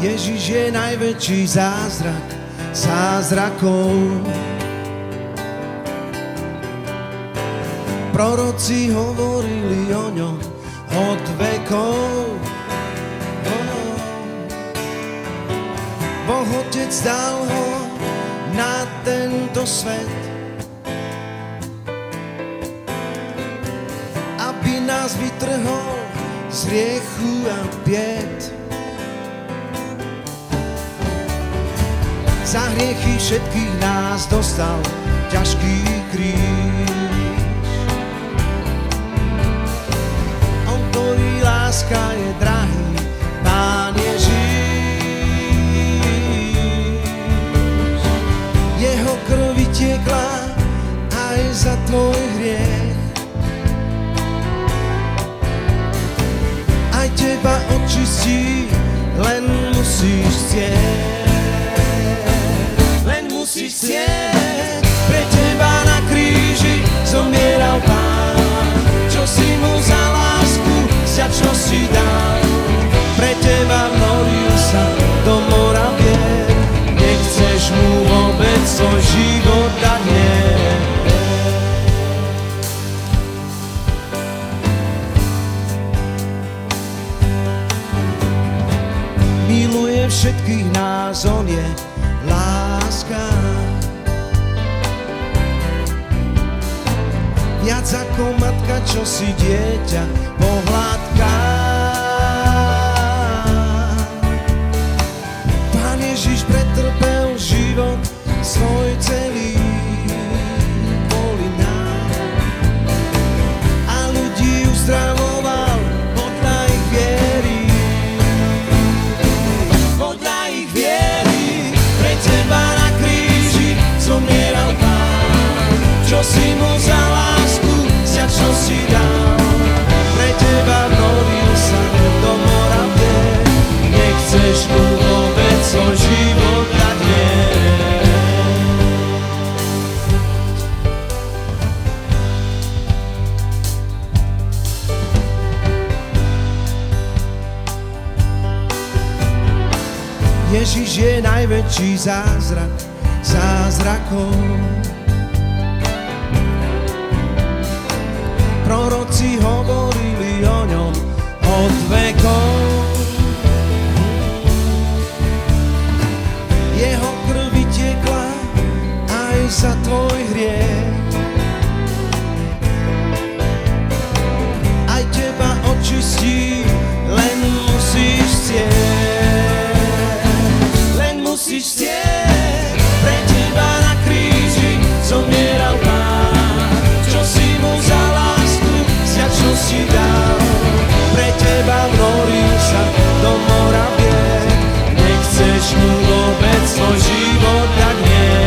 Ježiš je najväčší zázrak zázrakov. Proroci hovorili o ňom od vekov. Boh Otec dal ho na tento svet, aby nás vytrhol z hriechu a bied. Za hriechy všetkých nás dostal ťažký kríž. On, ktorý láska je drahý, Pán Ježíš. Jeho krv vytiekla aj za tvoj hriech. Aj teba očistí, len musíš chcieť. Musíš chcieť, pre teba na kríži zomieral Pán. Čo si mu za lásku, vďačnosti dal. Pre teba vnoril sa do mora vier. Nechceš mu vôbec svoj život dať, nie. Miluje všetkých nás, on je láska. Viac ako matka, čo si dieťa pohľadká. Pán Ježiš pretrpel život svoj celý kvôli nám a ľudí uzdravoval podľa ich viery. Podľa ich viery pre teba na kríži zomieral Pán. Čo si mu za lásku, vďačnosti dal. Pre teba vnoril sa do mora vier. Nechceš mu vôbec svoj život dať, nie. Ježiš je najväčší zázrak zázrakov. Proroci hovorili o ňom od vekov. Jeho krv vytiekla aj za tvoj hriech. Aj teba očistí, len musíš chcieť. Len musíš chcieť, pre teba na kríži zomieral Pán. Čo si mu za lásku, vďačnosti dal. Pre teba vnoril sa do mora vier. Nechceš mu vôbec svoj život dať, nie.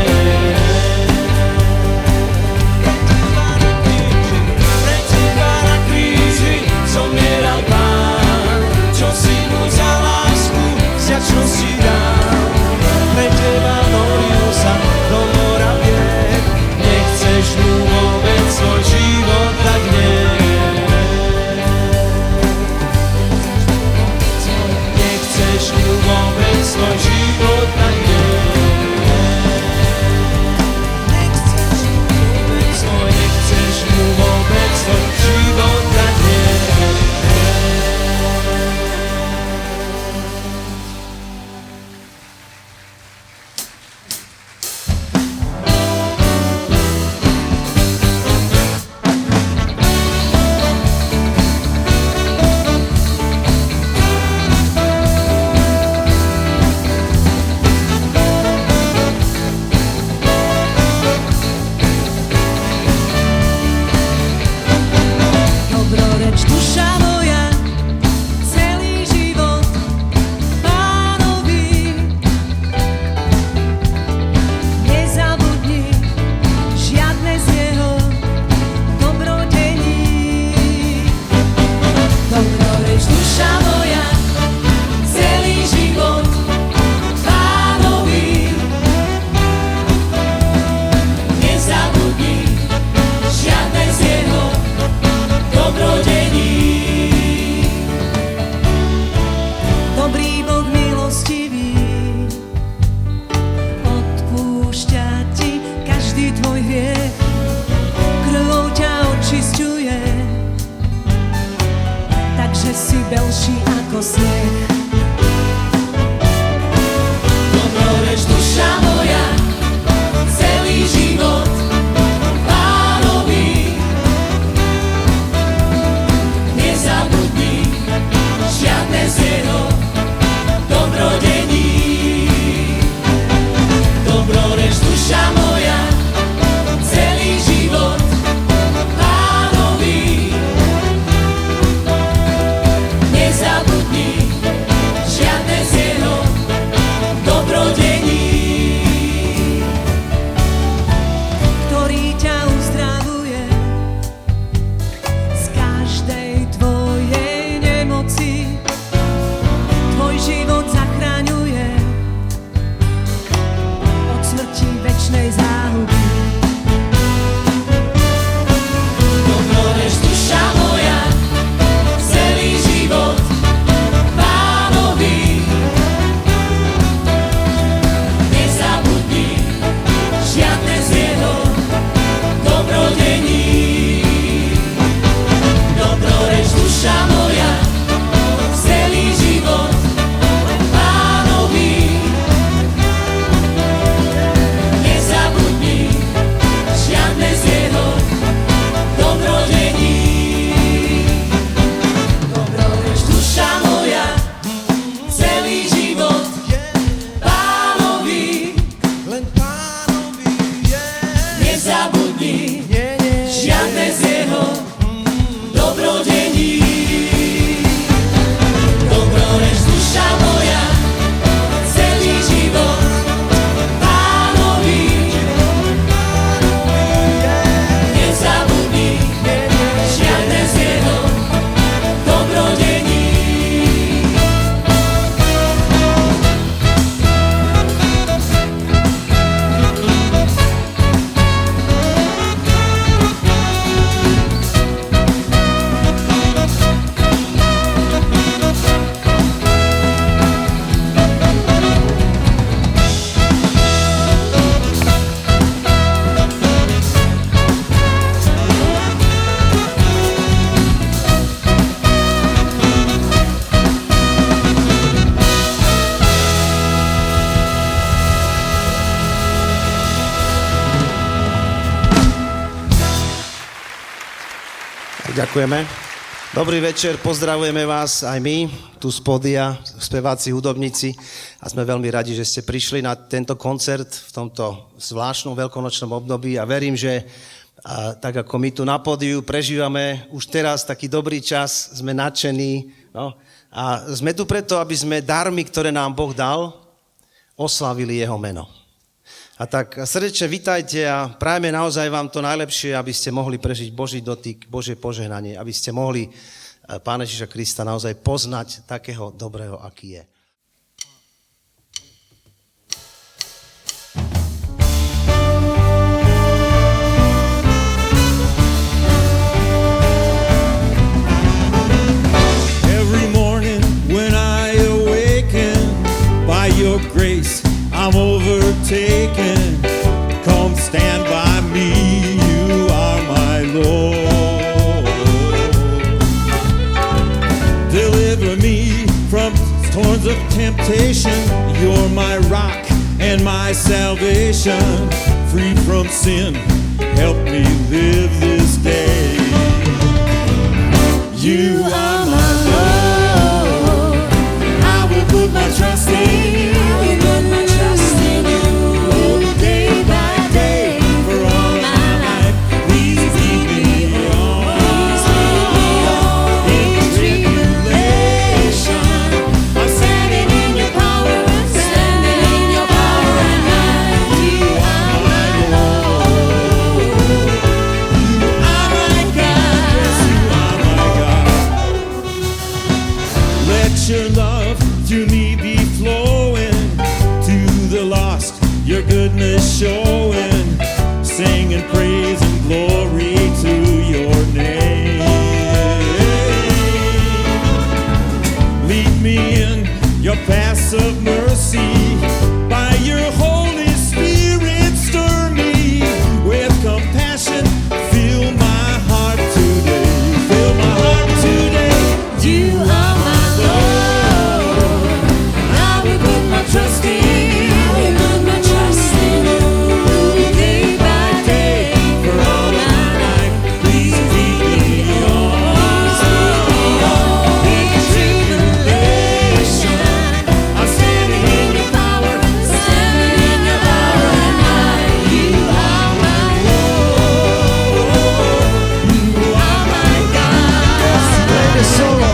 Ďakujeme. Dobrý večer, pozdravujeme vás aj my, tu z pódia, speváci, hudobníci a sme veľmi radi, že ste prišli na tento koncert v tomto zvláštnom veľkonočnom období a verím, že tak ako my tu na pódiu prežívame už teraz taký dobrý čas, sme nadšení a sme tu preto, aby sme darmi, ktoré nám Boh dal, oslavili jeho meno. A tak srdečne vitajte a prajme naozaj vám to najlepšie, aby ste mohli prežiť Boží dotyk, Božie požehnanie, aby ste mohli Pána Ježiša Krista naozaj poznať takého dobrého, aký je. Every morning when I awaken by your grace I'm overtaken. Come stand by me, you are my Lord. Deliver me from thorns of temptation. You're my rock and my salvation. Free from sin, help me live this day. You are my Lord. I will put my trust in you. Your love to me be flowing, to the lost your goodness showing, singing praise and glory to your name. Lead me in your paths of mercy, by your Holy Spirit stir me with compassion, fill my heart today, fill my heart today. You are my trust in you, put my trust in you, day by day, for all my life. Please lead me on, in tribulation. I'm standing in your power, standing in your power and might. You are my Lord, you are my God. Play the solo.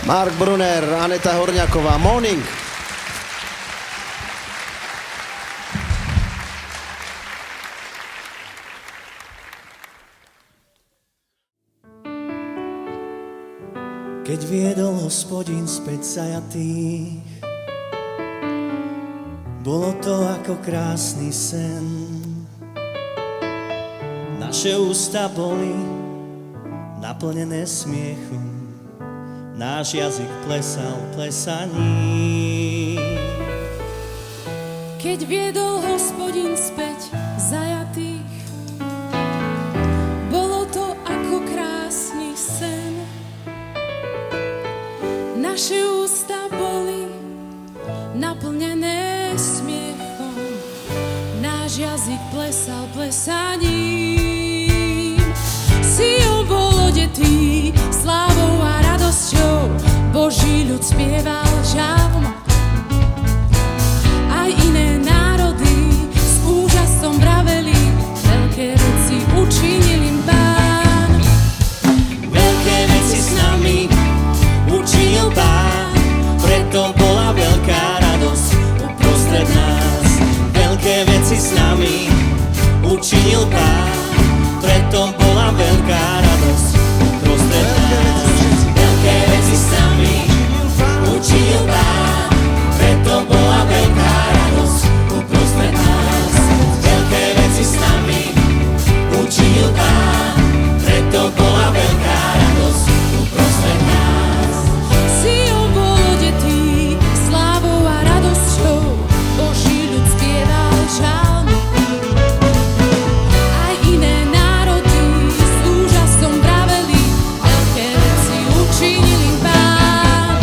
Mark Brunner, Aneta Horňáková, Morning. Keď viedol Hospodin späť zajatých, bolo to ako krásny sen. Naše ústa boli naplnené smiechom, náš jazyk plesal plesaním. keď viedol Hospodin späť zajatých. Bolo to ako krásny sen. Naše ústa boli naplnené smiechom, náš jazyk plesal plesaním. Sion bol odetý slávou a radosťou, Boží ľud spieval žalm. Aj iné národy s úžasom vraveli, veľké veci učinil im Pán. Veľké veci s nami učinil Pán, preto bola veľká radosť uprostred nás. Veľké veci s nami učinil Pán, preto bola veľká radosť uprostred nás. Veľké veci s nami učinil Pán, preto bola veľká radosť uprostred nás. Veľké veci s nami učinil Pán, preto bola veľká radosť uprostred nás. Sion bol odetý slávou a radosťou, Boží ľud spieval žalm. Aj iné národy s úžasom vraveli, veľké veci učinil im Pán.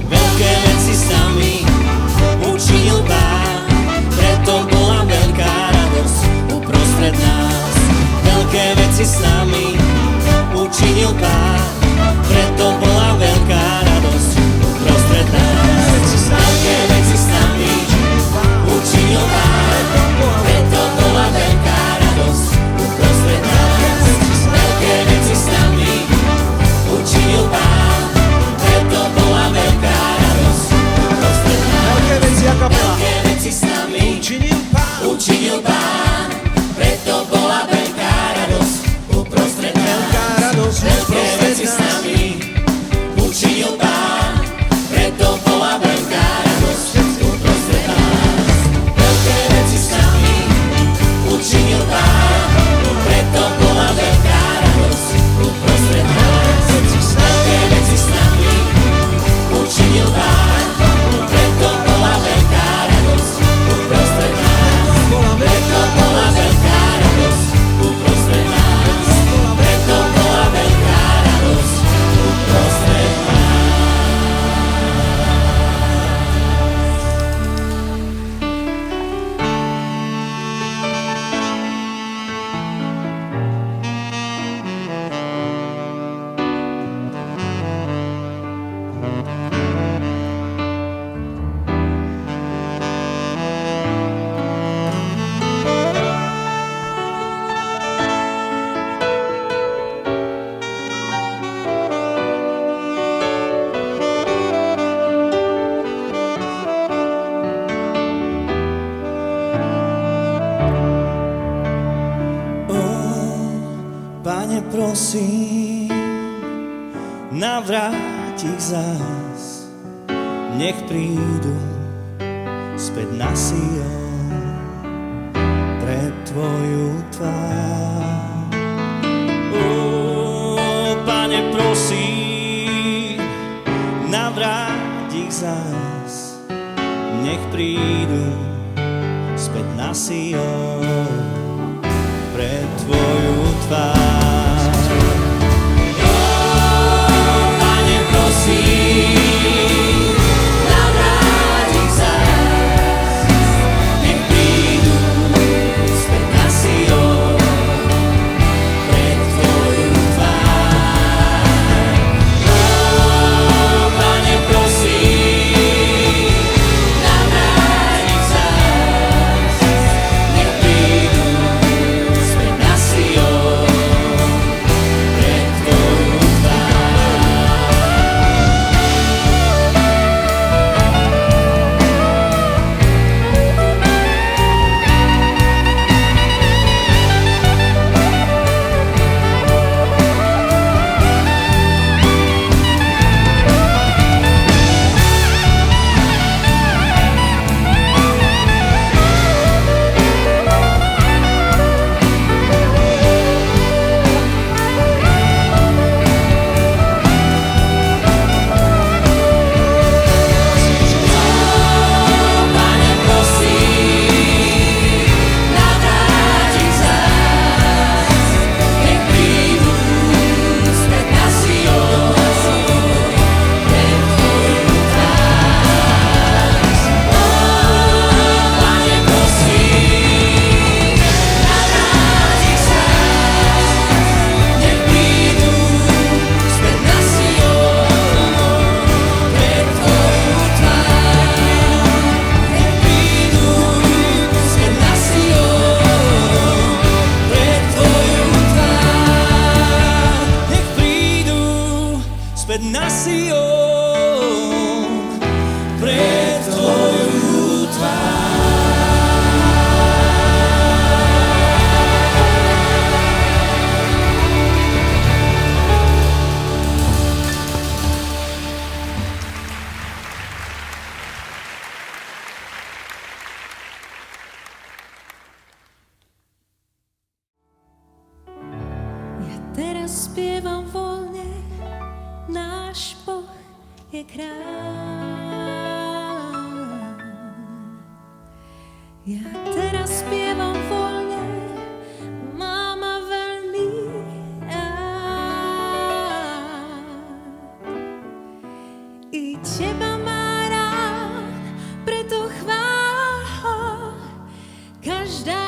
Veľké veci s nami učinil Pán, preto bola veľká radosť uprostred nás. Veľké veci s nami učinil Pán, preto bola veľká radosť uprostred nás. Veľké veci s nami učinil Pán, preto bola veľká radosť uprostred nás. Veľké veci s nami učinil Pán, preto bola veľká radosť uprostred nás. Veľké veci, a kapela. Veľké veci s nami učinil Pán, preto bola veľká radosť uprostred nás. Veľká radosť Veľké uprostred veci s nás. nami učinil Pán, preto bola veľká radosť uprostred nás. Veľké veci s nami učinil Pán, preto bola veľká radosť uprostred nás. Veľké veci s nami učinil Pán, preto bola veľká radosť uprostred nás. Preto bola veľká radosť uprostred nás. Preto bola veľká radosť uprostred nás. Pane, prosím, navráť ich zás, nech prídu späť na Sion pred Tvoju tvár. Pane, prosím, navráť ich zás, nech prídu späť na Sion pred Tvoju tvár. Pane, prosím, navráť ich zás, nech prídu späť na Sion pred Tvoju tvár. Pane, prosím, navráť ich zás, nech prídu svet na Sion pred tvoju tvár. Teraz spievam voľne, náš Boh je kráľ. Ja teraz spievam voľne, mám ma veľmi rád. I teba má rád, preto chvál ho každá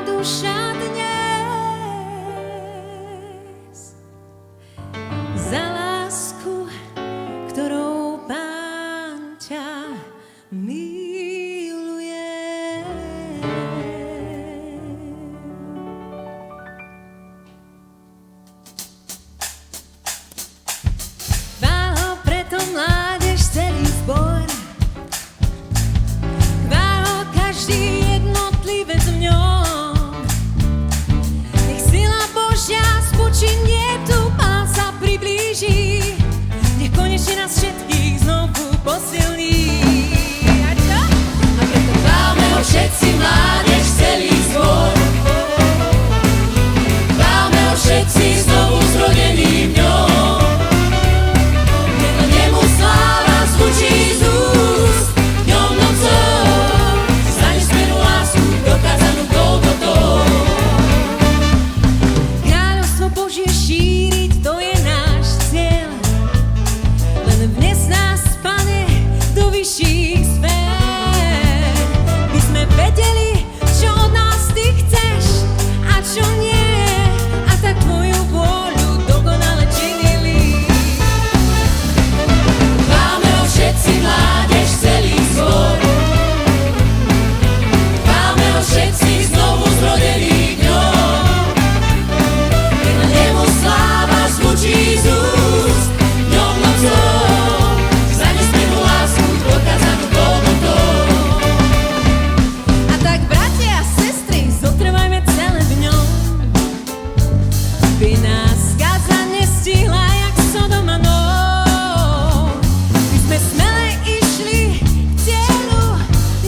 duša dnes. Za lásku, ktorou Pán ťa miluje. Chvál ho preto mládež, celý zbor. Chvál ho každý jednotlivec v ňom. Nech sila Božia spočinie tu, Pán sa priblíži, nech konečne nás všetkých znovu posilní. A čo? A preto chválme ho všetci, mládež, celý zbor. Chválme ho všetci, znovu zrodení v ňom. Nech len jemu sláva zvučí z úst, dňom nocou. Stane smeru lásku, dokázanú Golgotou. Kráľovstvo Božie šíriť, to je náš cieľ. Len vnes nás, Pane, do vyšších sfér. My sme vedeli, čo od nás Ty chceš a čo nie, a tak Tvoju vôľu dokonale činili. Chválme ho všetci, mládež, celý zbor. Chválme ho všetci, znovu zrodení v ňom. Nech len jemu sláva zvučí z úst, dňom nocou. Zrane smeru lásku, dokázanú Golgotou. A tak, bratia a sestry, zotrvajme celé v ňom, by nás skádza nestihla jak Sodom a Nór. My sme smele išli k cieľu,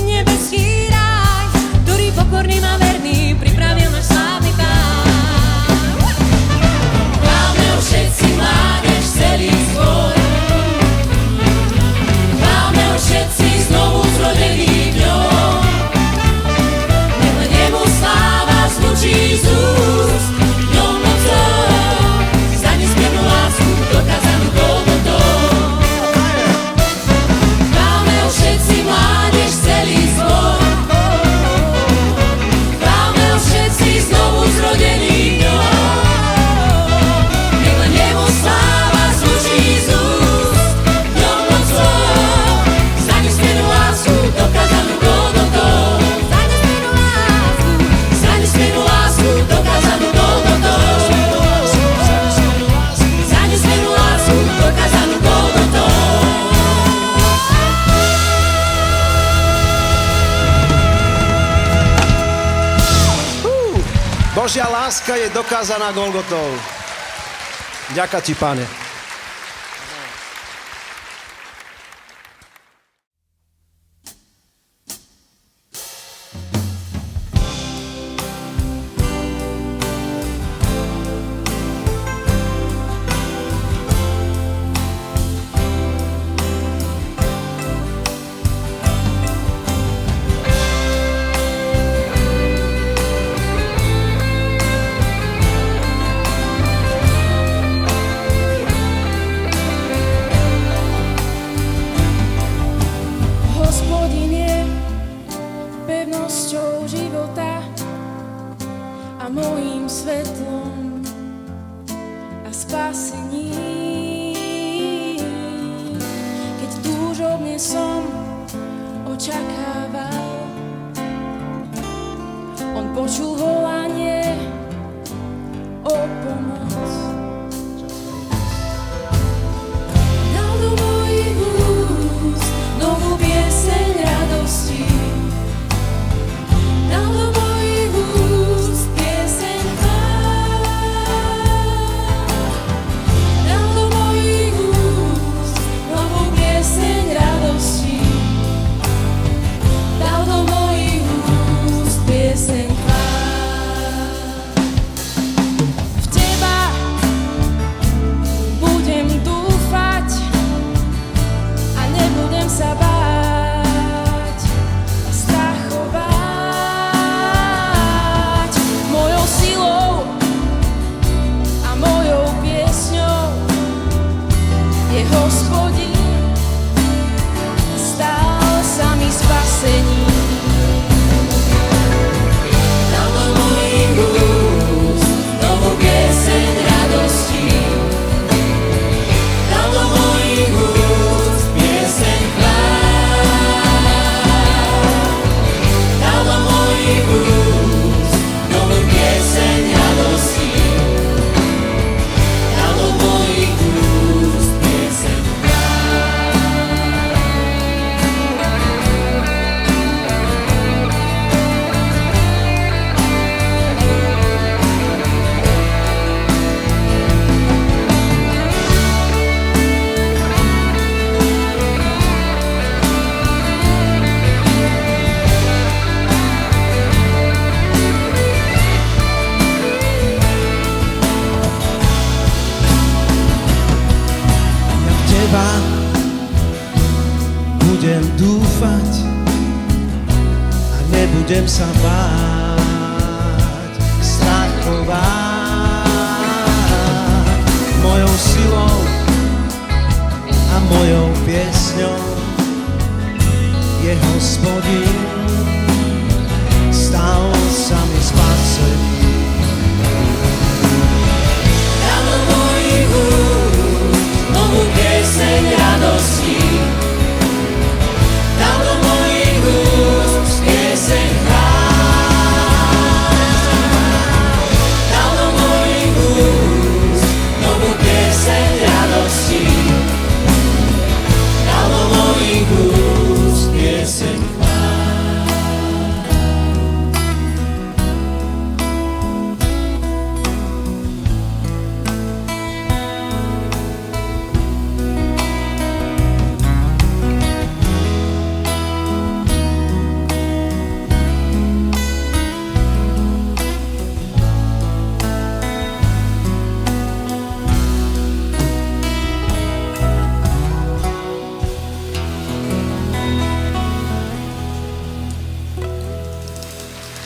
nebeský ráj, ktorý pokorným a verným pripravil náš slávny Pán. Chválme ho všetci, mládež, celý zbor. Chválme ho všetci, znovu zrodení v ňom. Nech len jemu sláva zvučí z úst, dňom nocou. Stane smiernú lásku, dokázanú Golgotou. Chválme ho všetci, mládež, celý zbor. Chválme ho všetci, znovu zrodení v ňom. Nech len jemu sláva zvučí z úst, dňom nocou. Stane smiernú lásku, dokázanú Golgotou. Stane smiernú lásku, dokázanú Golgotou. Stane smiernú lásku, dokázanú Golgotou. Božia láska je dokázaná Golgotou. Ďakujem Ti, Pane. Hospodin je pevnosťou života a mojím svetlom a spasením. Keď túžobne som očakával, on počul volanie o pomoc. je Hospodin, stal sa mi spasením. Dal do mojich úst novú pieseň radosti. Dal do mojich úst pieseň chvál. Dal do mojich úst novú pieseň radosti. Dal do mojich úst pieseň Teba budem dúfať a nebudem sa báť, strachovať. Mojou silou a mojou piesňou je Hospodin, stal sa mi spasením. Dal do mojich úst novú pieseň radosti. Dal do mojich úst pieseň chvál. Dal do mojich úst novú pieseň radosti. Dal do mojich úst pieseň chvál.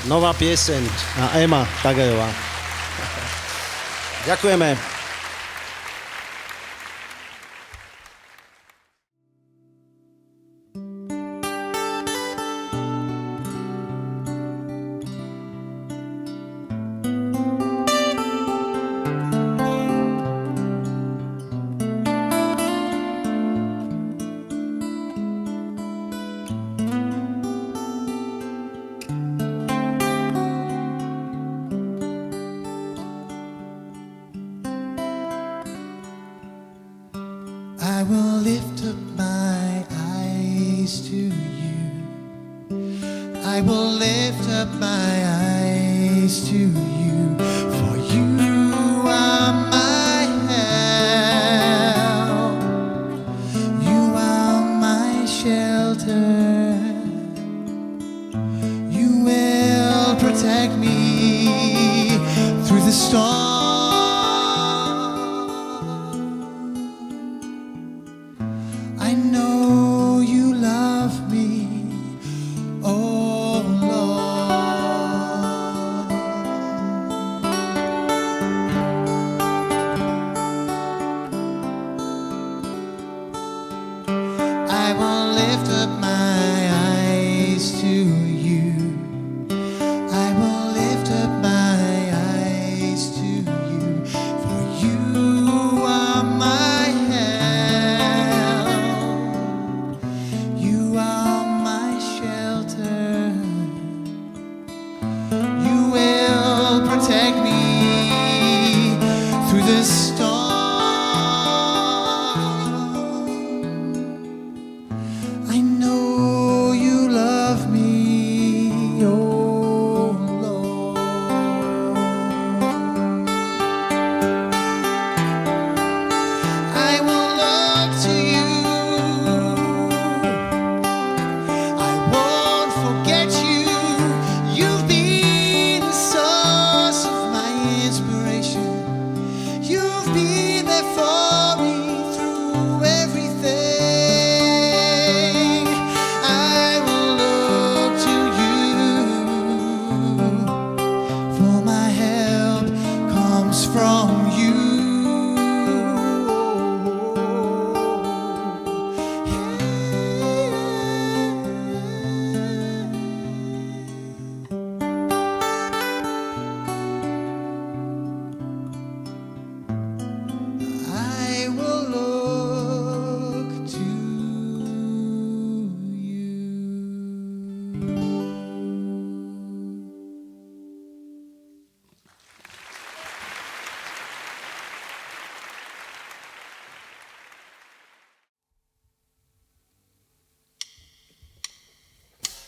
Nová pieseň a Ema Tagajová. Ďakujeme. I will lift up my eyes to you. I will lift up my eyes to you. For you are my help. You are my shelter. You will protect me through the storm. I know you love me, oh Lord. I will lift up my eyes to you. I will lift up my eyes to you. For you are my help. You are my shelter. You will protect me through the storm.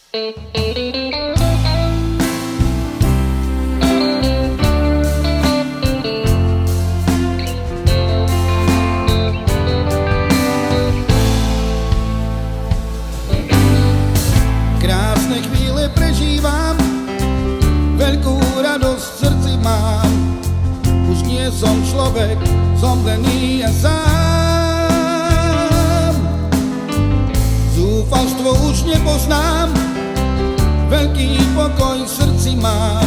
Krásne chvíle prežívam, veľkú radosť v srdci mám. Už nie som človek, zomlený a sám. Zúfalstvo už nepoznám, veľký pokoj v srdci mám.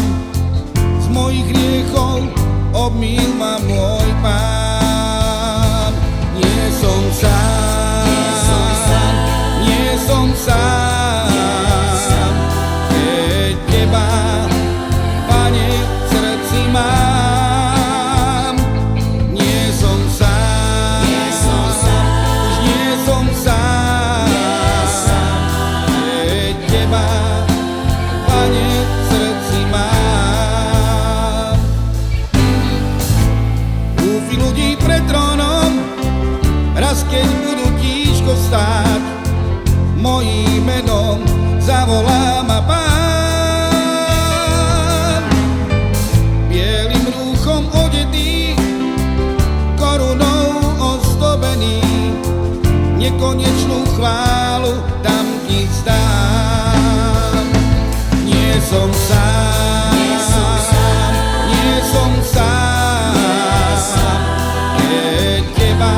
Z mojich hriechov obmýl ma môj Pán. Nie som sám, nie som sám. Keď teba, Pane, v srdci mám. Nie som sám, už nie som sám. Keď teba, Pane, v srdci mám. Úfy ľudí pred trónom, raz keď budú tížko stáť, mojím menom zavolá ma Pán. Bielým rúchom odetý, korunou ozdobený, nekonečnú chválu tam ti vzdám. Nie som sám, nie som sám. Keď teba,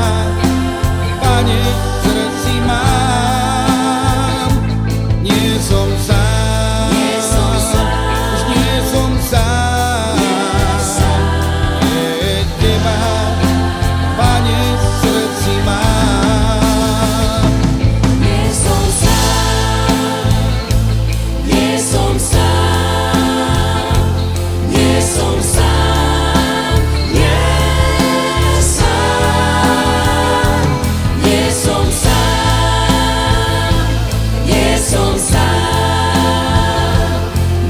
Pane, v srdci mám. Nie som sám, už nie som sám. Keď teba, Pane, v srdci mám. Nie som sám, nie som sám, nie som sám, nie sám, nie som sám, nie som sám,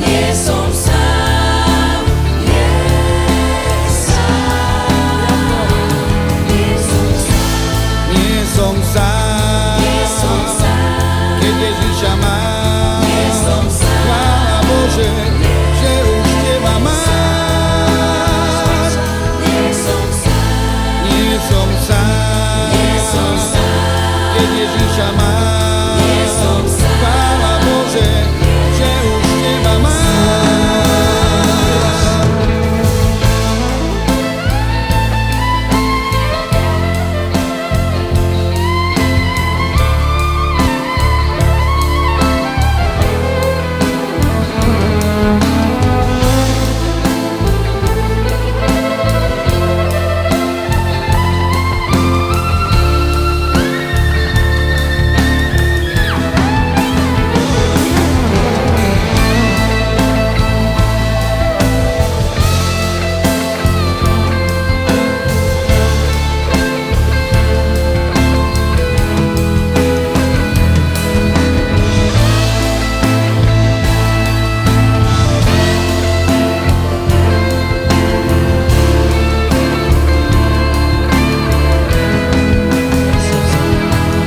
nie som sám, nie sám, nie som sám. Nie som sám, keď Ježiša mám. Nie som sám. Chvála Bože, že už teba mám. Nie som sám, Nie som sám, nie som sám, keď Ježiša mám. nie som sám. Chvála Bože, že už teba mám. Nie som sám,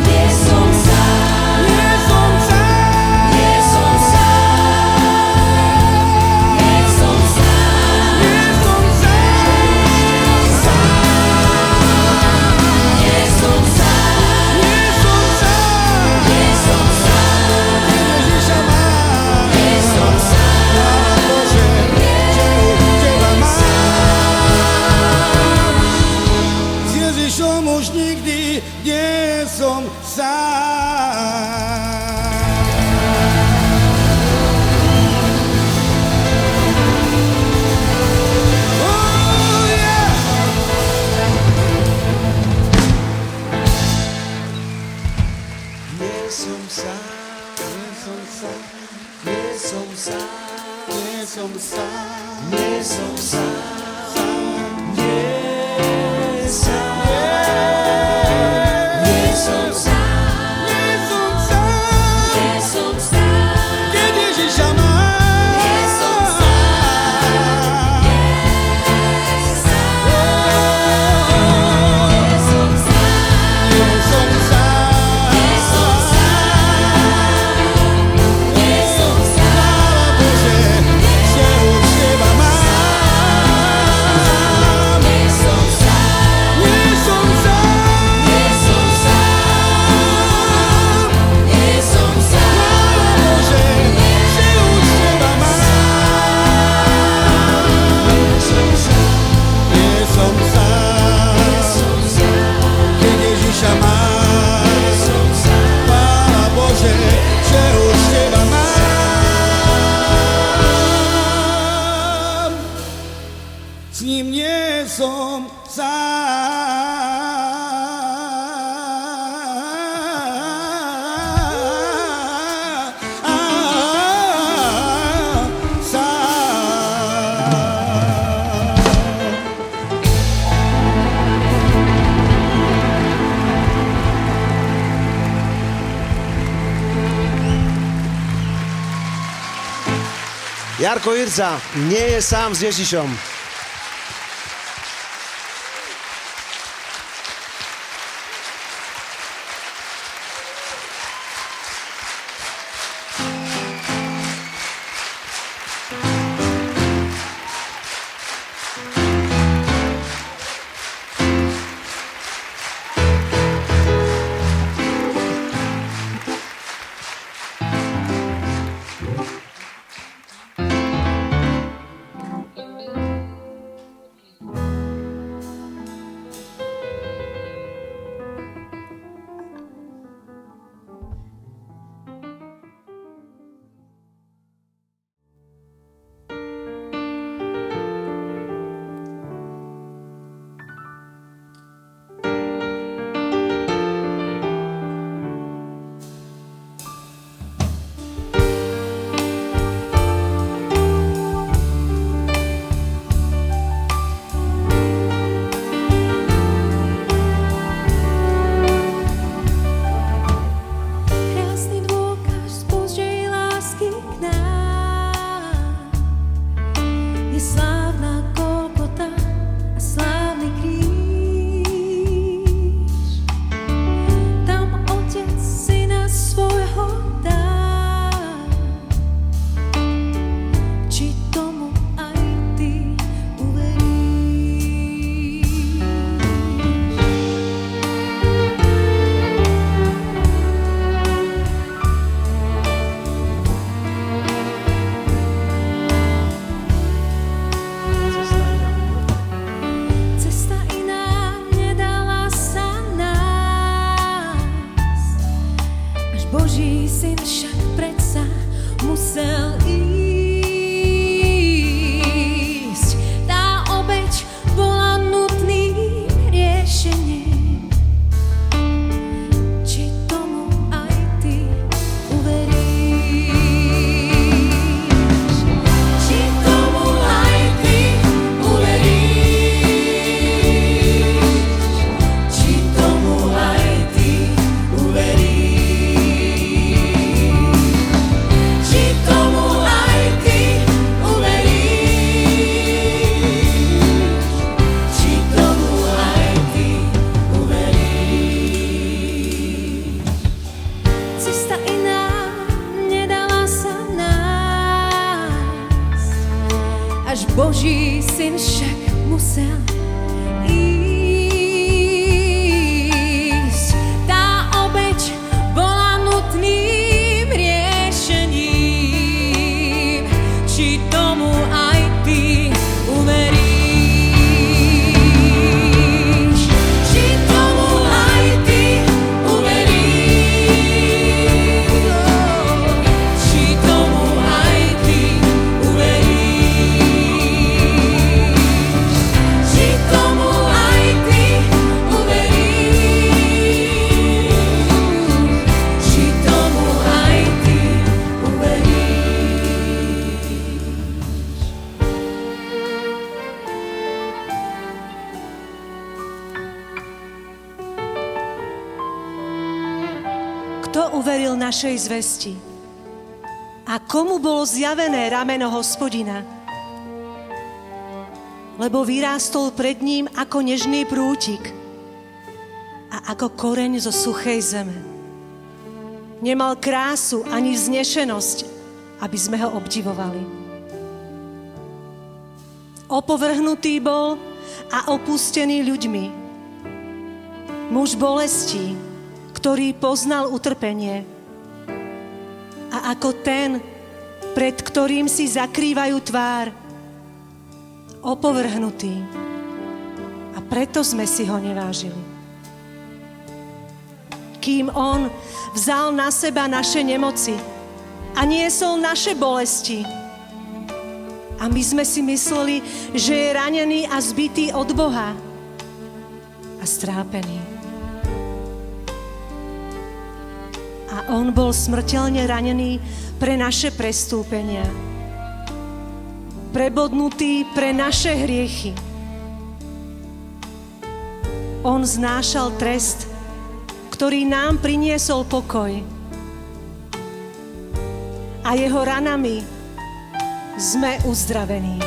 Nie som sám, nie som sám, nie som sám, nie som sám, nie som sám, nie som sám. nie som sám, Ježiša mám. nie som sám, Chvála Bože, že už teba mám. S Ježišom už nikdy nie som sám. Oh, yeah. Nie som sám, nie som sám, nie som sám, Nie som sám, nie som sám, nie sám, nie som sám, nie som sám, nie som sám, keď Ježiša mám. nie som sám, nie sám, nie som sám, Nie som sám, nie som sám, nie som Jarko Jirca nie je sám s Ježišom. Boží syn však musel ísť. Tá obeť bola nutným riešením. Či tomu aj ty uveríš? Či tomu aj ty uveríš? Či tomu aj ty uveríš? Kto uveril našej zvesti? A komu bolo zjavené rameno Hospodina? Lebo vyrástol pred ním ako nežný prútik a ako koreň zo suchej zeme. Nemal krásu ani vznešenosť, aby sme ho obdivovali. Opovrhnutý bol a opustený ľuďmi. Muž bolestí, ktorý poznal utrpenie. A ako ten, pred ktorým si zakrývajú tvár, opovrhnutý. A preto sme si ho nevážili. Kým on vzal na seba naše nemoci a niesol naše bolesti. A my sme si mysleli, že je ranený a zbitý od Boha a strápený. A on bol smrteľne ranený pre naše prestúpenia. Prebodnutý pre naše hriechy. On znášal trest, ktorý nám priniesol pokoj. A jeho ranami sme uzdravení.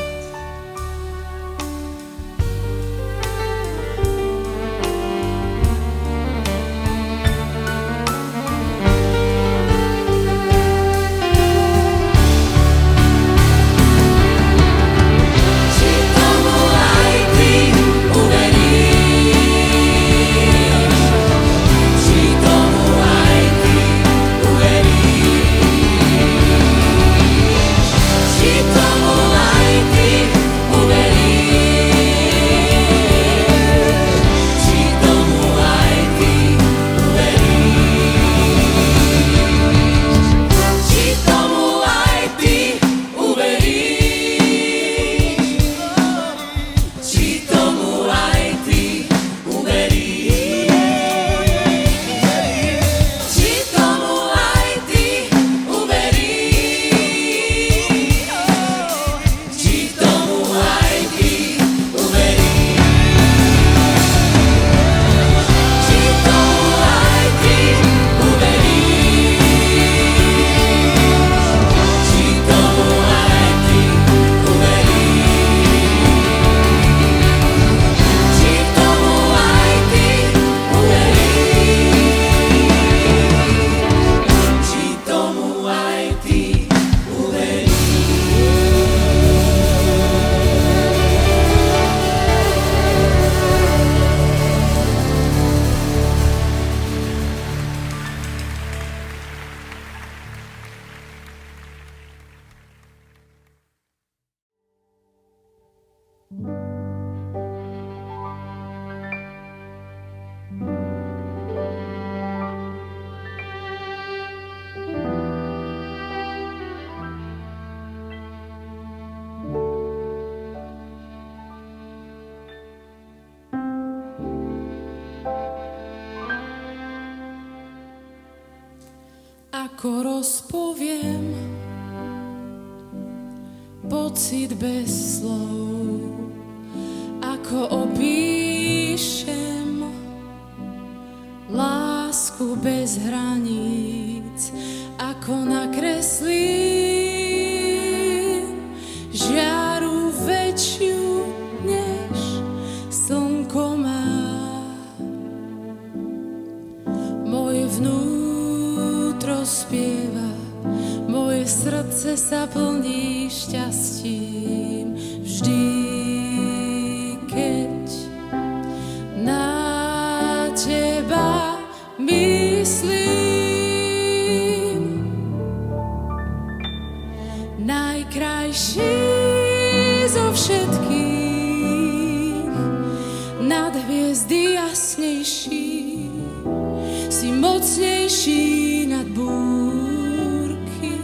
Ako rozpoviem pocit bez slov, ako opíšem lásku bez hraníc, ako nakreslím žiaru väčšiu než slnko má. Moje vnútro spieva, moje srdce sa plní šťastím vždy, keď na teba myslím. Najkrajší zo všetkých, nad hviezdy jasnejší, si mocnejší nad búrky.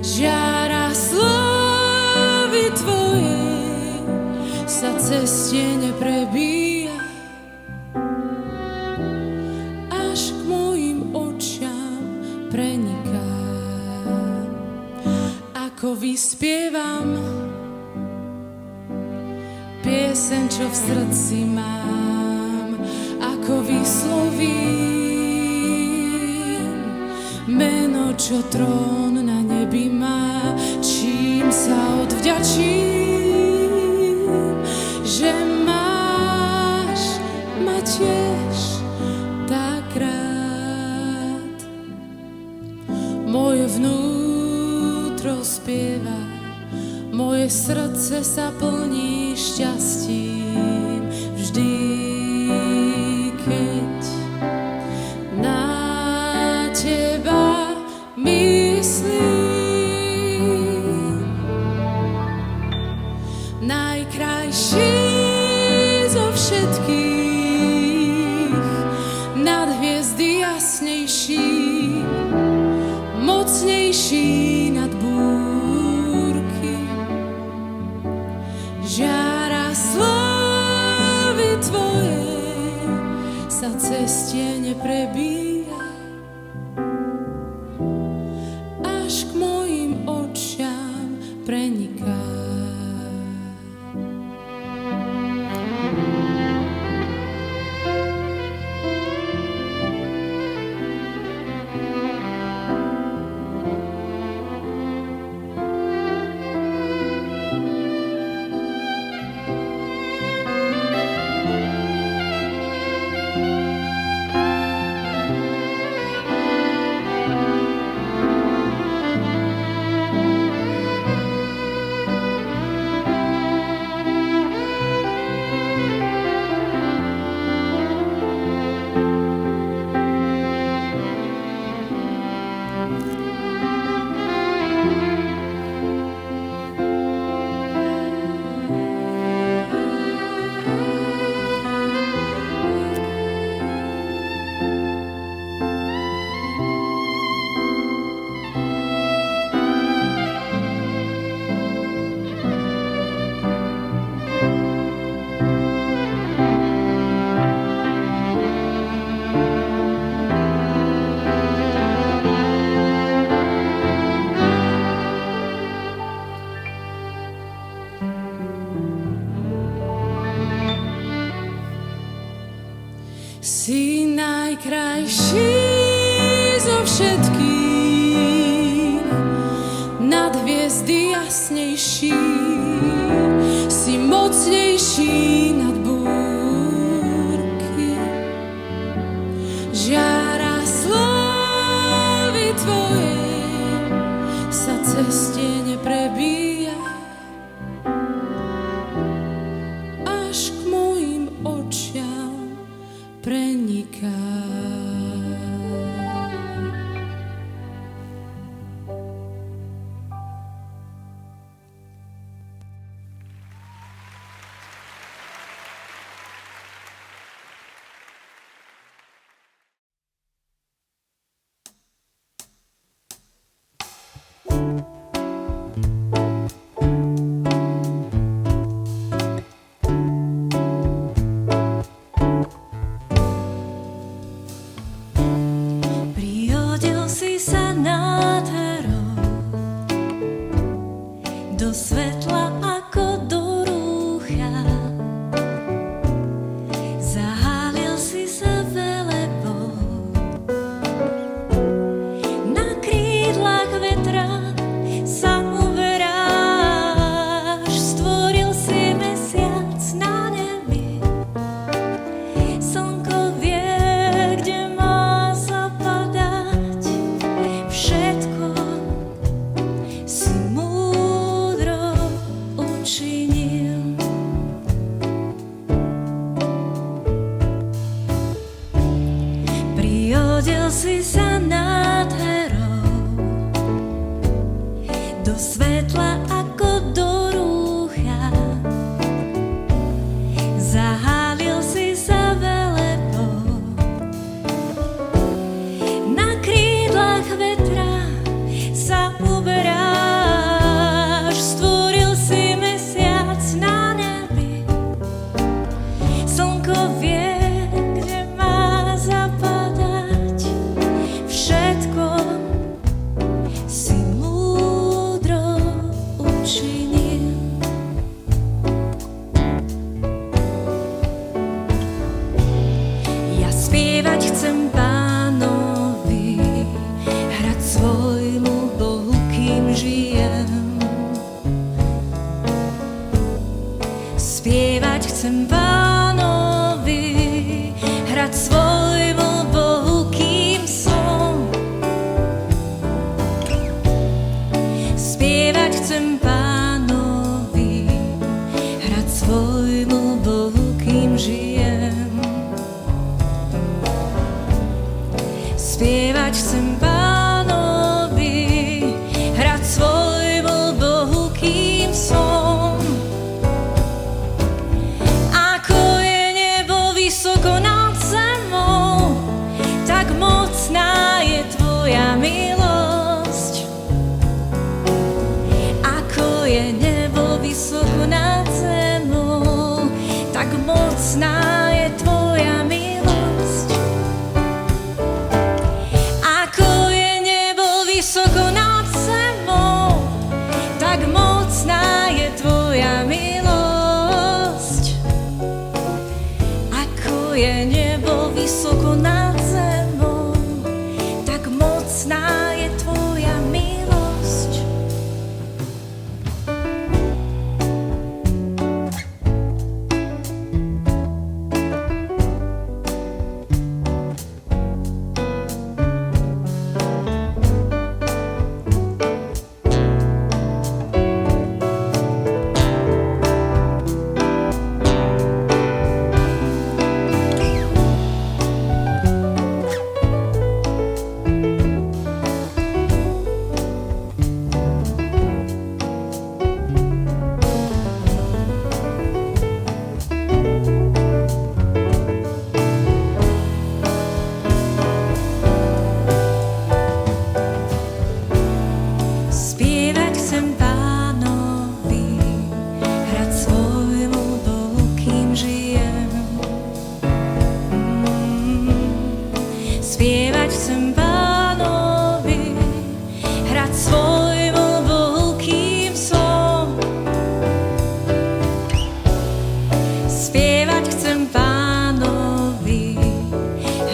Žiara slávy tvojej sa cez tiene prebíja, až k mojim očiam preniká. Ako vyspievam pieseň, čo v srdci mám, ako vyslovím meno, čo trón na nebi má, čím sa odvďačím, že máš ma tiež tak rád. Moje vnútro spieva, moje srdce sa plní šťastím vždy, keď na teba myslím. Najkrajší zo všetkých, nad hviezdy jasnejší, mocnejší nad búrky. Žiara slávy tvojej sa cez tiene prebíja, až k mojim očiam preniká. najkrajší zo všetkých, nad hviezdy jasnejší, si mocnejší nad búrky. Žiara slávy tvoje sa cez tiene prebíja, až k mojim očiam preniká. Prihodil si sa nádherou do svetla ako do rúcha. Zahálil si sa velebou, na krídlach vetra sa uberáš. Stvoril si mesiac na nebi, slnko vie, kde má zapadať. Všetko si múdro učinil. Prihodil si sa nádherou do svetla ako do rúcha. Zahálil si sa velebou, na krídlach vetra sa uberáš. Stvoril si mesiac na nebi, slnko vie, kde má zapadať. Všetko si múdro učinil. Ja spievať chcem Pánovi, hrať svojmu Bohu, kým žijem. Spievať chcem Pánovi, hrať svojmu Bohu, kým som. Spievať chcem Pánovi, hrať svojmu Bohu, kým žijem. Spievať chcem Pánovi, hrať svojmu Bohu, kým som. Ako je nebo vysoko nad zemou, tak mocná je tvoja milosť. Ako je nebo vysoko nad zemou, tak mocná je tvoja milosť. Ako je nebo vysoko nad zemou, tak mocná je tvoja milosť. Ako je nebo vysoko nad zemou, tak mocná je tvoja milosť. Spievať chcem Pánovi, hrať svojmu Bohu, kým žijem. Spievať chcem Pánovi, hrať svojmu Bohu, kým som. Spievať chcem Pánovi,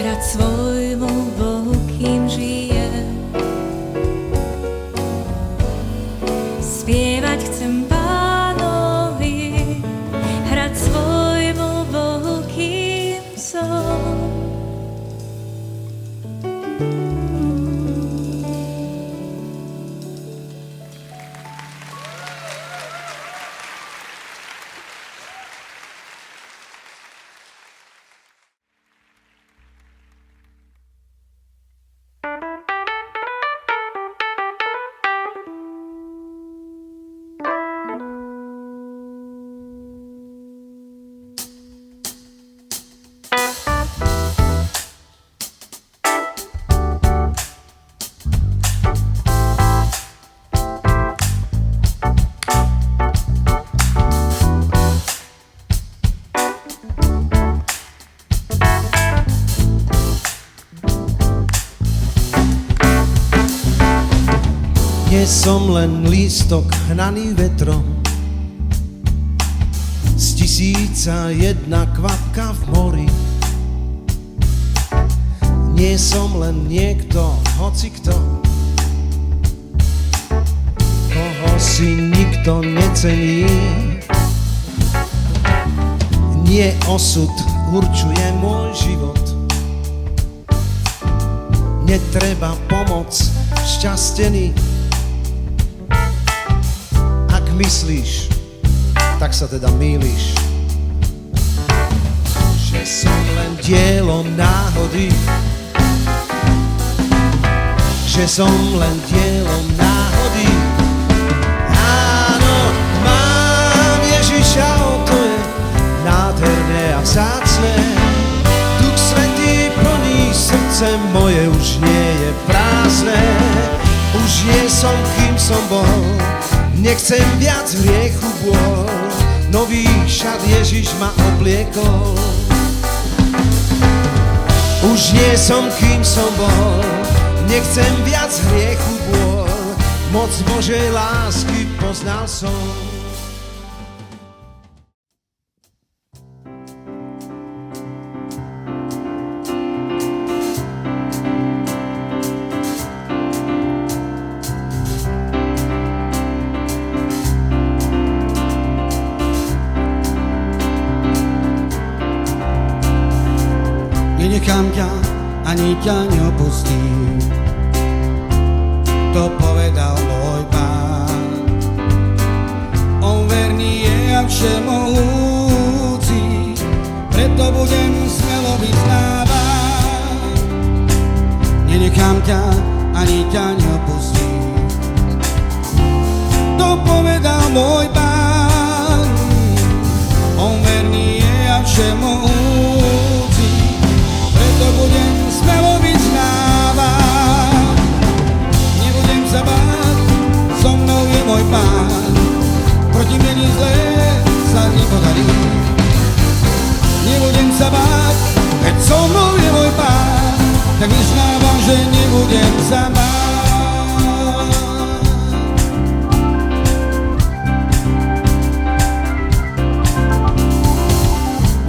hrať svojmu Bohu, kým žijem. Spievať chcem Pánovi, hrať svojmu Bohu, kým som. Nie som len lístok hnaný vetrom, z 1001 kvapka v mori. Nie som len niekto, hocikto, koho si nikto necení. Nie osud určuje môj život, netreba pomoc šťastený. Myslíš, tak sa teda mýliš, že som len dielom náhody, že som len dielom náhody. Áno, mám Ježiša, to je nádherné a vzácne. Duch Svätý plní srdce moje, už nie je prázdne. Už nie som, kým som bol, nechcem viac hriechu bôľ, nový šat Ježiš ma obliekol. Už nie som, kým som bol, nechcem viac hriechu bôľ, moc Božej lásky poznal som. Nenechám ťa, ani ťa neopustím, to povedal môj Pán. On verný je a všemohúci, preto budem smelo vyznávať. Nenechám ťa, ani ťa neopustím, to povedal môj Pán. On verný je a všemohúci, to budem smelo vyznávať. Nebudem sa báť, so mnou je môj Pán, proti mne nič zlé sa nepodarí. Nebudem sa báť, veď so mnou je môj Pán, tak vyznávam, že nebudem sa báť.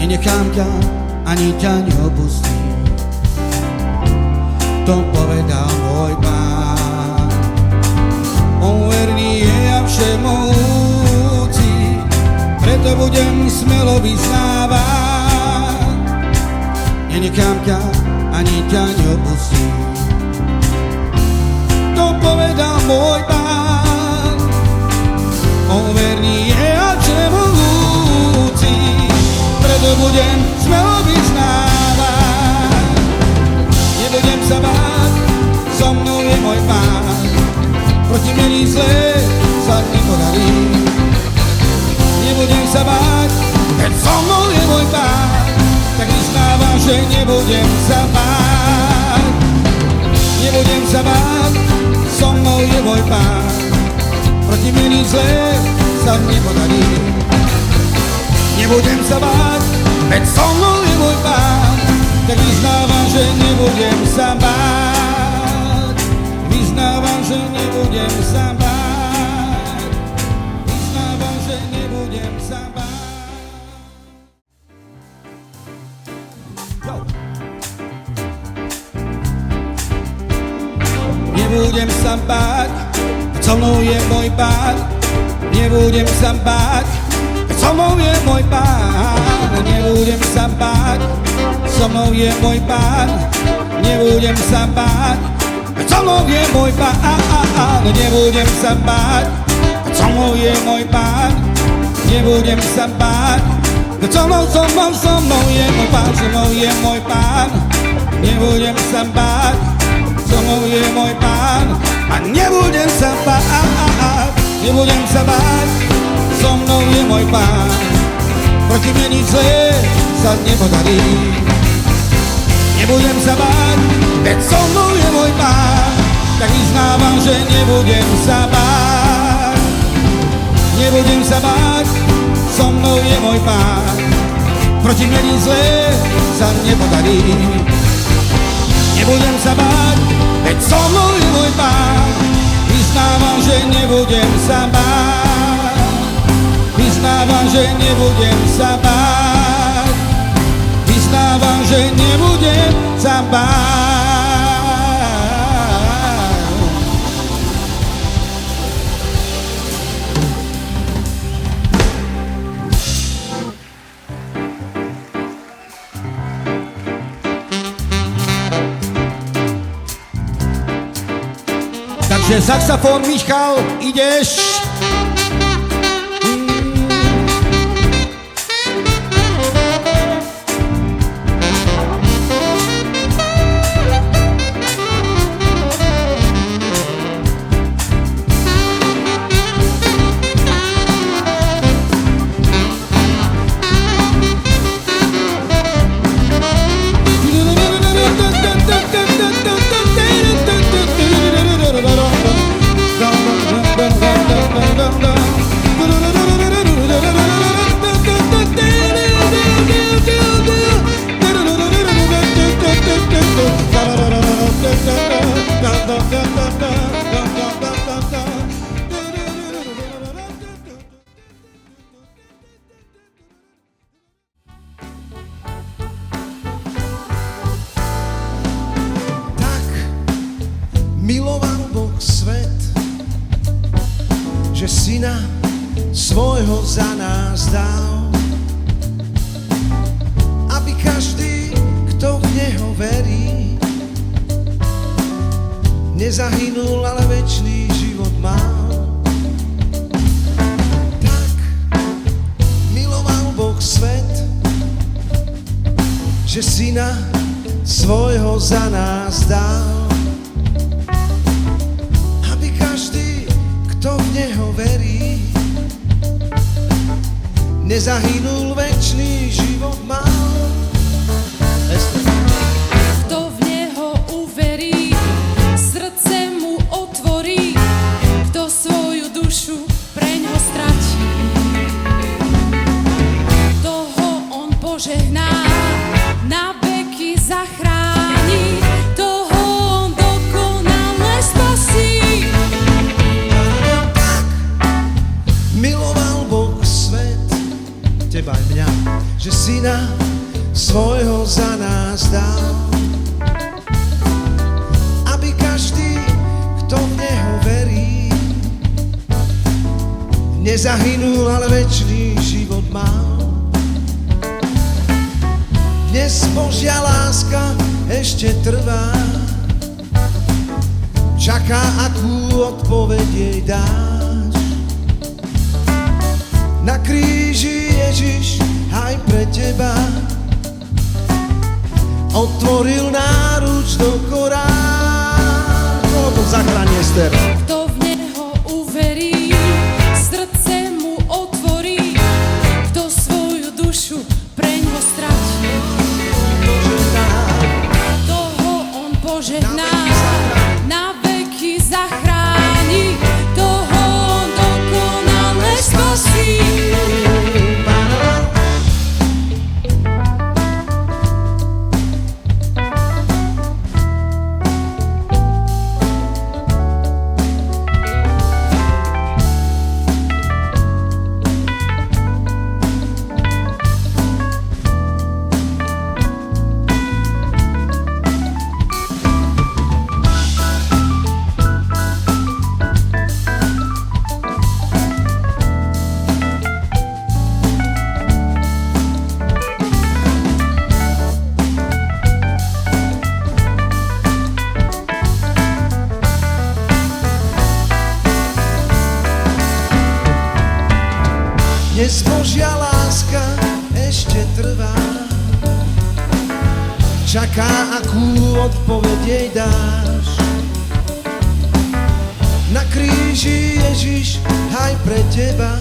Nenechám ťa, ani ťa neopustím, to povedal môj Pán. On verný je a všemohúci, preto budem smelo vyznávať. Nenechám ťa, ani ťa neopustím, to povedal môj Pán. On verný je a všemohúci, preto budem smelo vyznávať. Nebudem sa báť, so mnou je môj Pán, proti mne nič zlé sa nepodarí. Nebudem sa báť, keď so mnou je môj Pán, tak vyznávam, že nebudem sa báť. Nebudem sa báť, so mnou je môj Pán, proti mne nič zlé sa nepodarí. Nebudem sa báť, veď so mnou je môj Pán, tak vyznávam, že nebudem sa báť. Vyznávam, že nebudem sa báť. Vyznávam, že nebudem sa báť. nebudem sa báť, so mnou je môj Pán. Nebudem sa báť, so mnou je môj Pán. Nebudem sa báť, so mnou je môj Pán. Nebudem sa báť, so mnou je môj Pán. Nebudem sa báť, so mnou je môj Pán. Nebudem sa báť, so mnou je môj Pán, so mnou je môj Pán. Nebudem sa báť, so mnou je môj Pán. A nebudem sa báť, nebudem sa báť, so mnou je môj Pán. Proti mne nič zlé sa nepodarí. Nebudem sa báť, veď so mnou je môj Pán. Tak vyznávam, že nebudem sa báť. Nebudem sa báť, so mnou je môj Pán. Proti mne nič zlé sa nepodarí. Nebudem sa báť, veď so mnou je môj Pán. Vyznávam, že nebudem sa báť. Vyznávam, že nebudem sa báť. Vyznávam, že nebudem sa báť. Takže saxofón, Michal, ideš. Miloval Boh svet, že syna svojho za nás dal, aby každý, kto v Neho verí, nezahynul, ale večný život mal. Tak miloval Boh svet, že syna svojho za nás dal, kto v Neho verí, nezahynul, večný život mal. Kto v Neho uverí, srdce mu otvorí, kto svoju dušu preňho stratí, toho on požehná, na veky zachráni, toho on dokonale spasí. Miloval Boh svet, teba aj mňa, že syna svojho za nás dal, aby každý, kto v Neho verí, nezahynul, ale večný život mal. Dnes Božia láska ešte trvá, čaká, akú odpoveď jej dáš. Na kríži Ježiš aj pre teba otvoril náruč do korán. Koho to zachráni, Ester? Kto v Neho uverí, srdce mu otvorí, kto svoju dušu preňho stratí, toho on požehná, na veky zachráni, toho on dokonale spasí. Čaká, akú odpoveď jej dáš. Na kríži Ježiš aj pre teba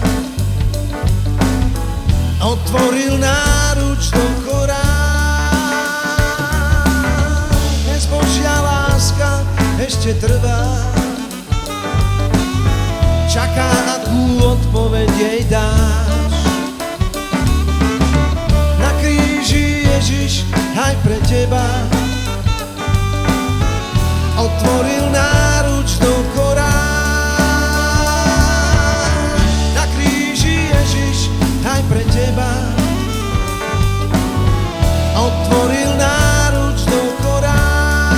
otvoril náruč do korán. Dnes Božia láska ešte trvá. Čaká, akú odpoveď jej dáš. Na kríži Ježiš aj pre teba otvoril náruč do korán. Na kríži Ježiš aj pre teba otvoril náruč do korán.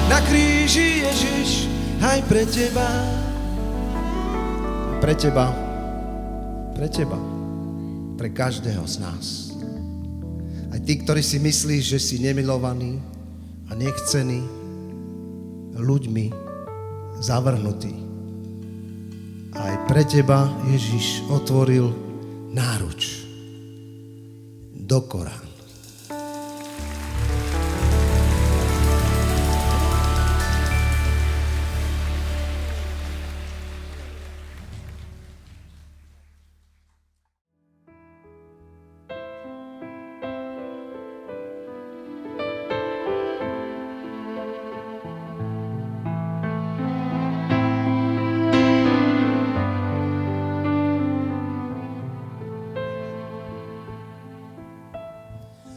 Na kríži Ježiš aj pre teba. Pre teba. Pre teba. Pre každého z nás. Aj ty, ktorý si myslíš, že si nemilovaný a nechcený, ľuďmi zavrhnutý. Aj pre teba Ježiš otvoril náruč do korán.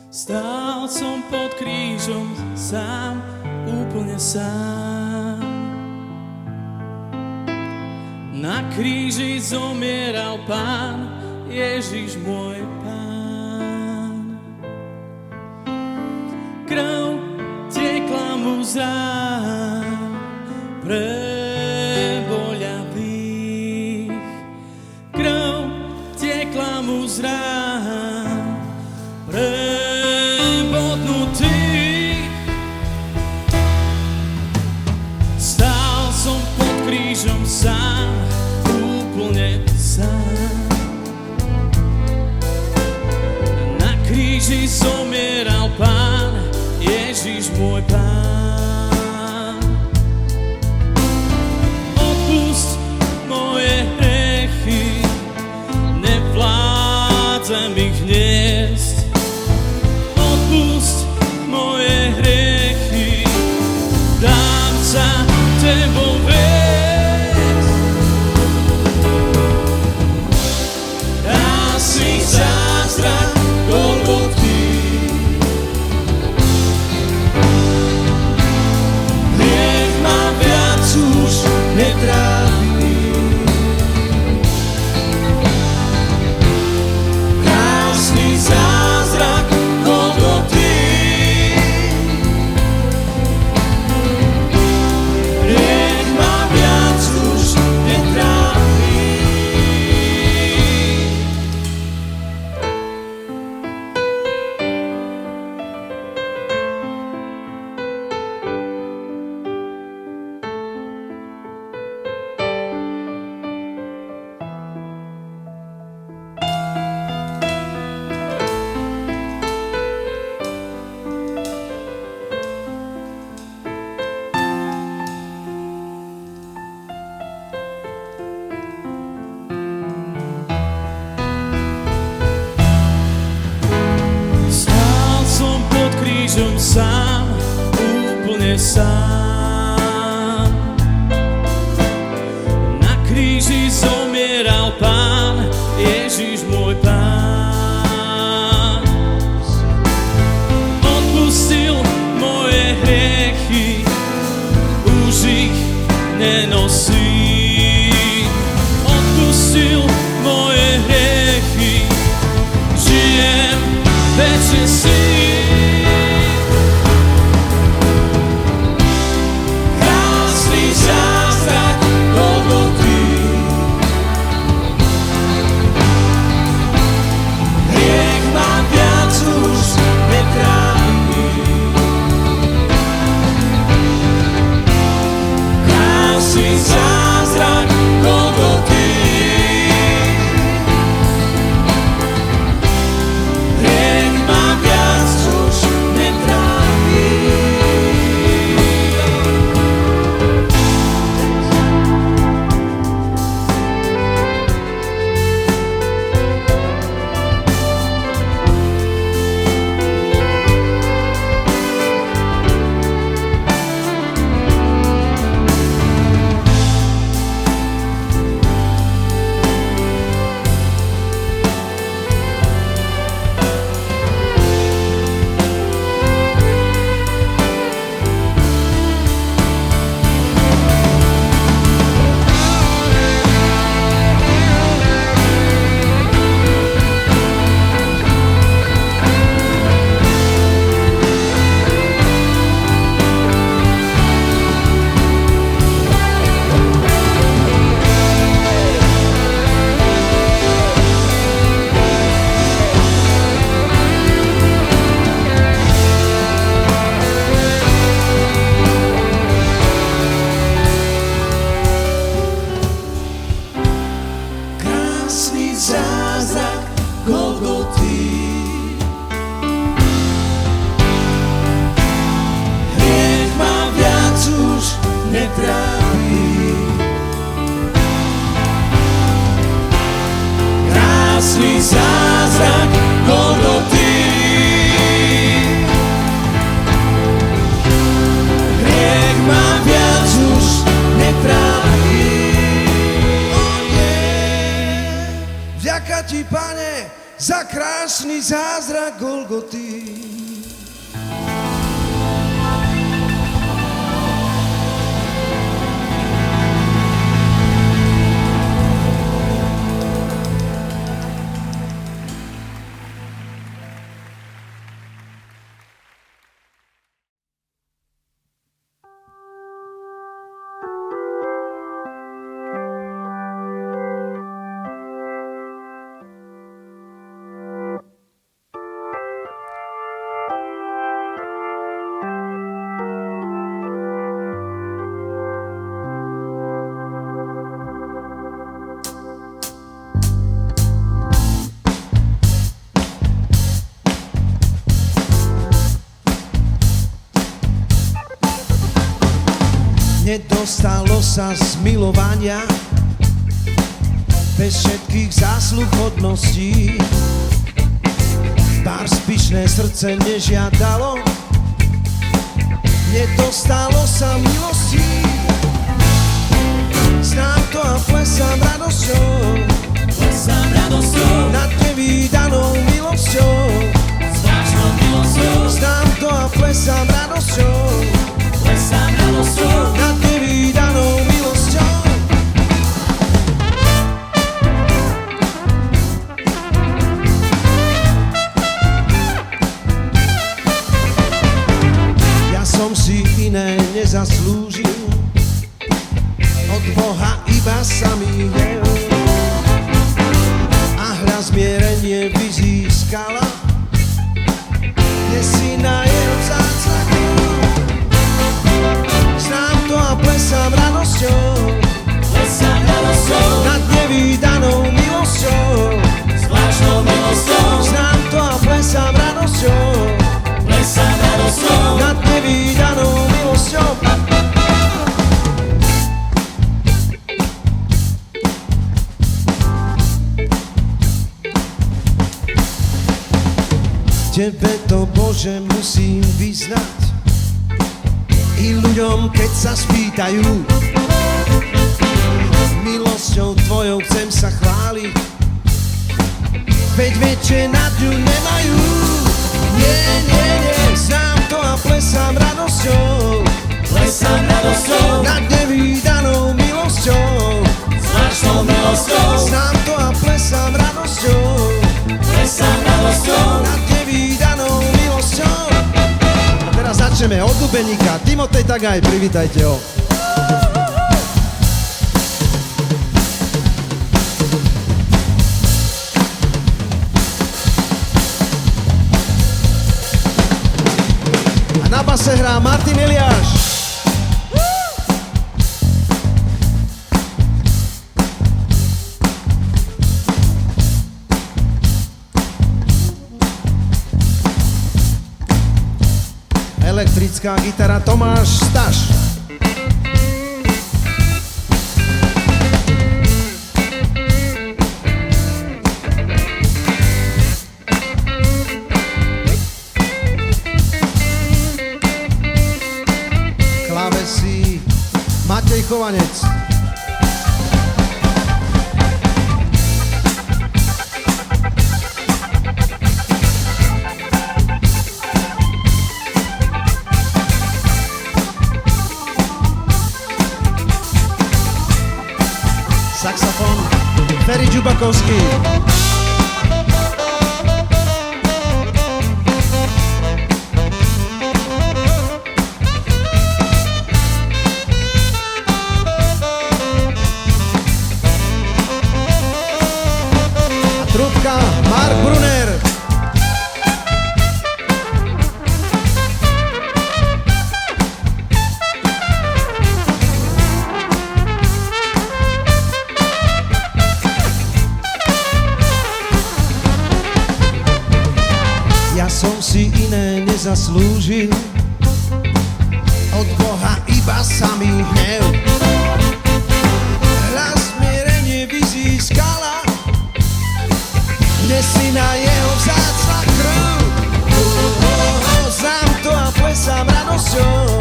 Stál som pod krížom sám, úplne sám. Na kríži zomieral Pán, Ježiš môj Pán. Krv tiekla mu z rán, preboľavých. Krv tiekla mu z rán, stál som pod krížom sám, úplne sám. Na kríži zomieral Pán, Ježiš môj Pán. Odpusť moje hriechy, nevládzem ich niesť. Odpusť moje hriechy, dám sa tebou viesť. Krásny zázrak Golgoty, hriech ma viac už netrápi. Krásny zázrak Golgoty, hriech ma viac už netrápi. Stál som pod krížom sám, úplne sám. Na kríži zomieral Pán, Ježiš môj Pán. Odpustil moje hriechy, už ich nenosím. Odpustil moje hriechy, žijem večne s ním. Vzácny zázrak Golgoty. Nedostalo sa z milovania, bez všetkých zásluh hodností. Pár spíšné srdce nežiadalo, nedostalo sa milostí. Znám to a plesám radosťou, nad nevídanou milosťou. Znám to a plesám radosťou, nad nevídanou milosťou. Ja som si iné nezaslúžil, od Boha iba samý hnev. A hľa zmierenie vyzískala, dnes si na jeho vzáclaku. Znám to a plesám radosťou, nad nevídanou milosťou. Znám to a plesám radosťou, nad nevídanou milosťou. Tebe to, Bože, musím vyznať, i ľuďom, keď sa spýtajú. Milosťou tvojou chcem sa chváliť, veď väčšie nad ňu nemajú. Nie, nie, nie, znám to a plesám radosťou, nad nevídanou milosťou. Znám to a plesám radosťou, nad nevídanou milosťou. Teraz začneme od Dubeníka. Timotej Tagaj, privítajte ho. A na base hrá Martin Eliáš. Elektrická gitara Tomáš Staš. Klávesy Matej Chovanec. Saxofon Ferry Džubakovský. A trúbka Mark Brunner. Ja som si iné nezaslúžil, od Boha iba samý hnev. Hľa zmierenie vyzískala, dnes si na jeho vzácna krv. Znám to a plesám radosťou,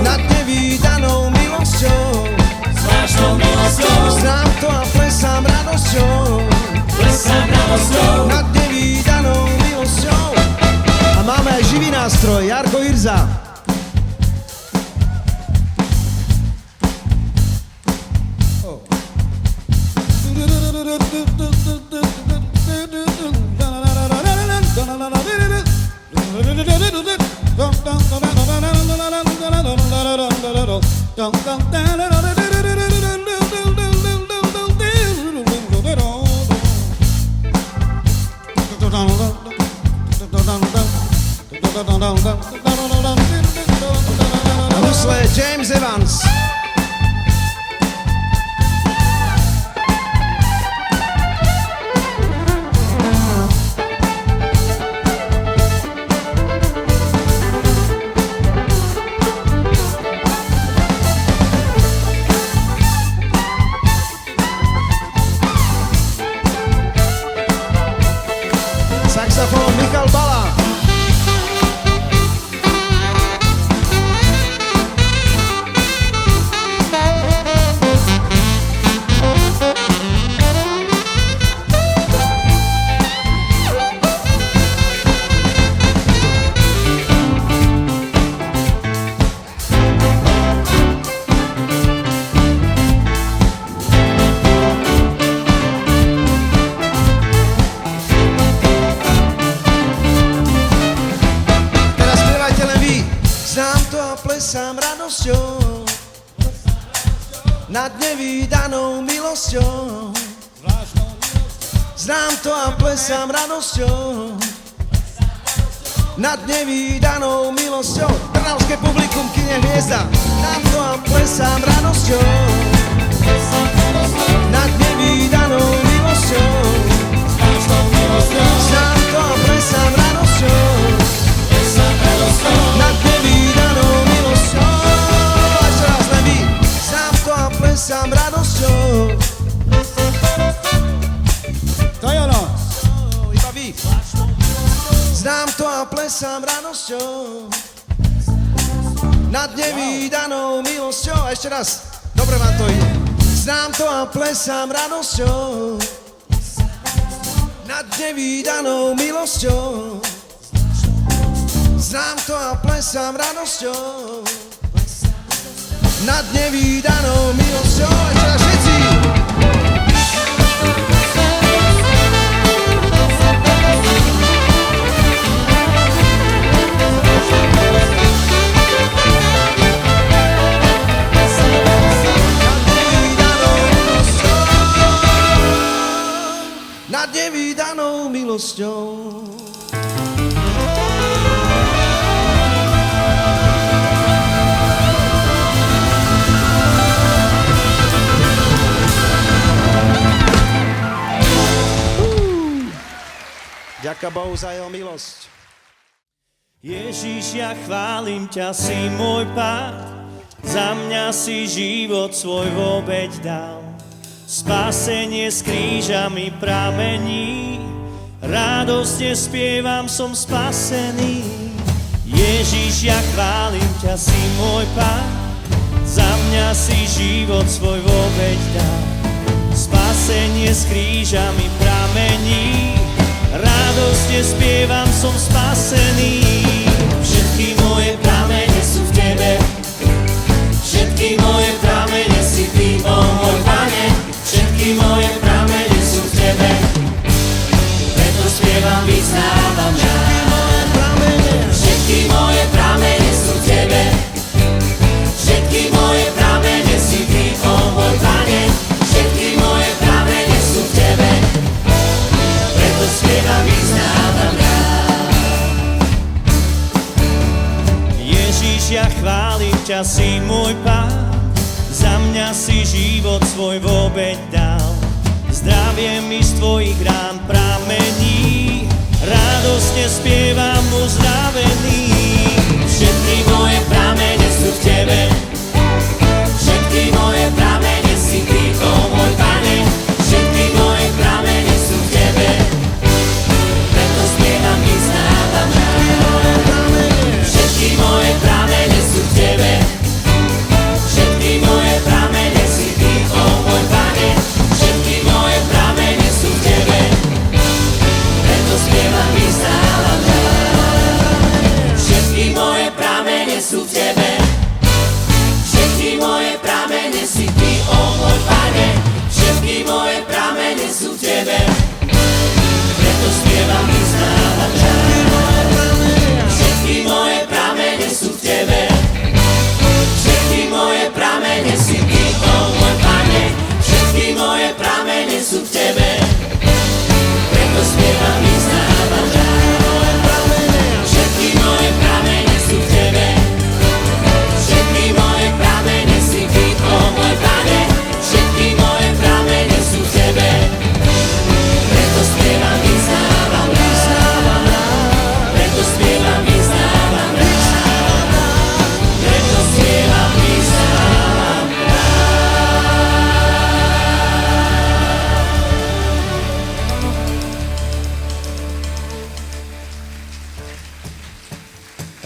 nad nevídanou milosťou. Znám to a plesám radosťou, nástroj, Jarko Irza. Na husle James Evans. Saxofón Michal Bala. Plesám radosťou nad nevídanou milosťou. Znám to a plesám radosťou nad nevídanou milosťou. Trnavské publikum kine Hviezda. Znám to a plesám radosťou nad nevídanou milosťou. Znám to a plesám radosťou nad nevídanou milosťou. Ešte raz len vy. Znám to a plesám radosťou. To je ono. Iba vy. Znám to a plesám radosťou nad nevídanou milosťou. A ešte raz. Dobre vám to ide. Znám to a plesám radosťou nad nevídanou milosťou. Znám to a plesám radosťou nad nevídanou milosťou. Ešte raz všetci. Nad nevídanou milosťou. Ďaká Bohu za jeho milosť. Ježiš, ja chválim ťa, si môj Pán, za mňa si život svoj v obeť dal. Spasenie z kríža mi pramení, radosne spievam, som spasený. Ježiš, ja chválim ťa, si môj Pán, za mňa si život svoj v obeť dal. Spasenie z kríža mi pramení, radosne spievam, som spasený. Všetky moje pramene sú v tebe, všetky moje pramene si ty, o môj Pane. Všetky moje pramene sú v tebe, preto spievam, vyznávam ja. Všetky moje pramene sú v tebe, všetky moje pramene si ty, o môj Pane. Všetky moje pramene sú v tebe, preto spievam, vyznávam ja. Ježiš, ja chválim ťa, si môj Pán, za mňa si život svoj v obeť dal. Zdravie mi z tvojich rán pramení, radosne spievam, uzdravený. Všetky moje pramene sú v tebe, všetky moje pramene si ty, o môj Pane. Všetky moje pramene sú v tebe, preto spievam, vyznávam ja. Všetky moje pramene sú v tebe, všetky moje pramene si ty, o môj Pane. Všetky moje pramene sú v tebe, preto spievam, vyznávam ja. sú v tebe. Všetky moje pramene si ty, ó môj Pane. Všetky moje pramene sú v tebe. Preto spievam, vyznávam ťa. Všetky moje pramene sú v tebe. Všetky moje pramene si ty, ó môj Pane. Všetky moje pramene sú v tebe. Preto spievam, vyznávam ťa. Všetky moje pramene sú v tebe. Všetky moje pramene si ty, ó môj Pane. Všetky moje pramene sú v tebe. Preto spievam, vyznávam rád. Preto spievam, vyznávam rád. Preto spievam, vyznávam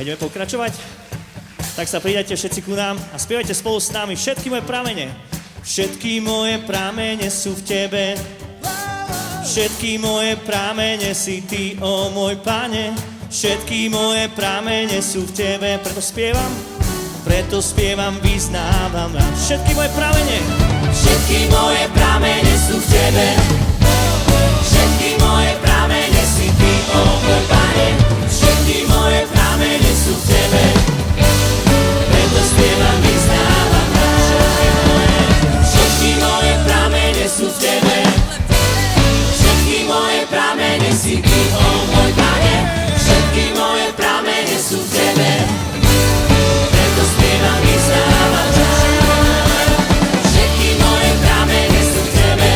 A ideme pokračovať? Tak sa pridajte všetci ku nám a spievajte spolu s nami všetky moje pramene. Všetky moje pramene sú v tebe. Všetky moje pramene si ty, ó môj Pane. Všetky moje pramene sú v tebe. Preto spievam, vyznávam rád. Všetky moje pramene. Všetky moje pramene sú v tebe. Všetky moje pramene si ty, ó môj Pane. Všetky moje pramene sú v tebe. Preto spievam, vyznávam rád. Všetky moje pramene sú v tebe. Všetky moje pramene si ty, ó môj Pane. Všetky moje pramene sú v tebe. Preto spievam, vyznávam rád. Všetky moje pramene sú v tebe.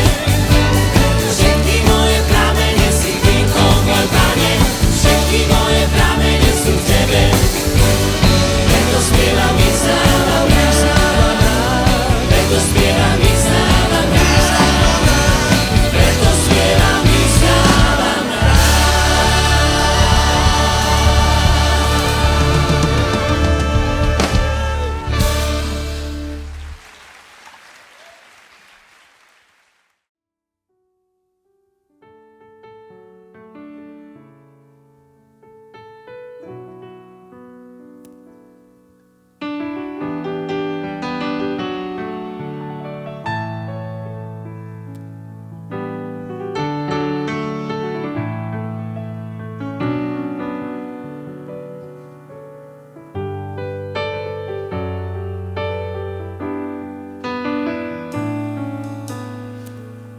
Všetky moje pramene si ty, ó môj Pane. Všetky moje pramene sú v tebe. Preto spievam, vyznávam rád. Preto spievam, vyznávam rád. Preto spievam, vyznávam rád.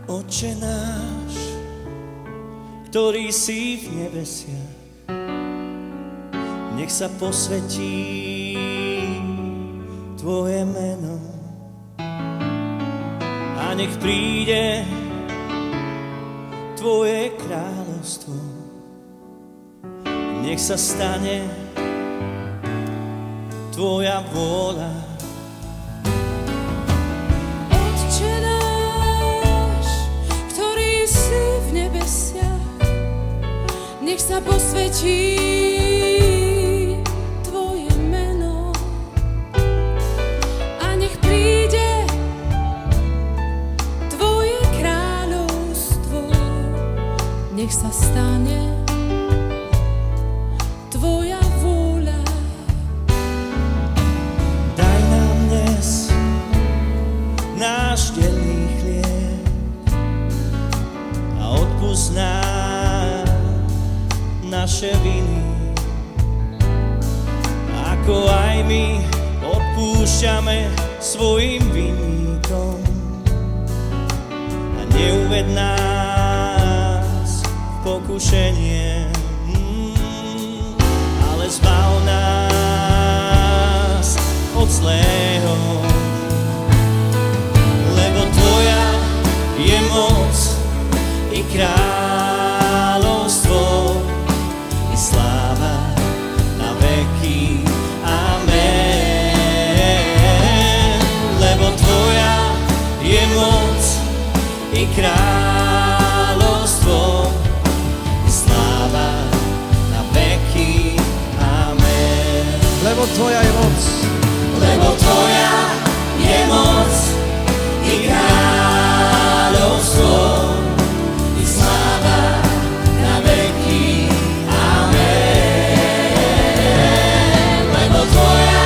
Otče náš, ktorý si v nebesiach, nech sa posvetí tvoje meno a nech príde tvoje kráľovstvo. Nech sa stane tvoja vôľa. Otče náš, ktorý si v nebesiach, nech sa posvetí tvoje meno a nech príde tvoje kráľovstvo. Nech sa stane tvoja vôľa. Daj nám dnes náš denný chlieb a odpusť nám naše viny, ako aj my odpúšťame svojim vinníkom. A neuved nás v pokušenie, ale zbav nás od zlého. Lebo tvoja je moc i kráľovstvo i sláva na veky. Amen. Lebo tvoja je moc i kráľovstvo i sláva na veky. Amen. Lebo tvoja je moc. Lebo tvoja je moc i kráľovstvo i sláva na veky. Amen. Lebo tvoja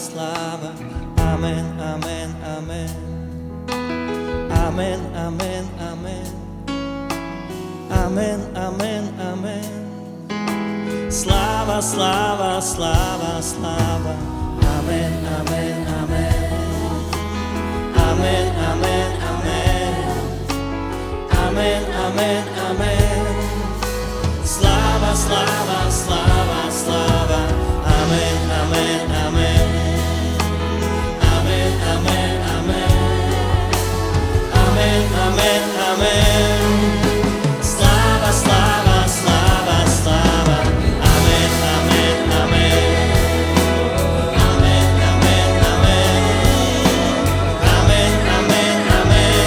sláva. Amen, amen, amen. Amen, amen, amen. Amen, amen, amen. Sláva, sláva, sláva, sláva. Amen, amen, amen. Amen, amen, amen. Amen, amen, amen. Sláva, sláva, sláva, sláva. Amen, amen, amen. Amen, amen, amen. Amen, amen, amen. Sláva, sláva, sláva, sláva. Amen, amen, amen. Amen, amen, amen. Amen, amen, amen.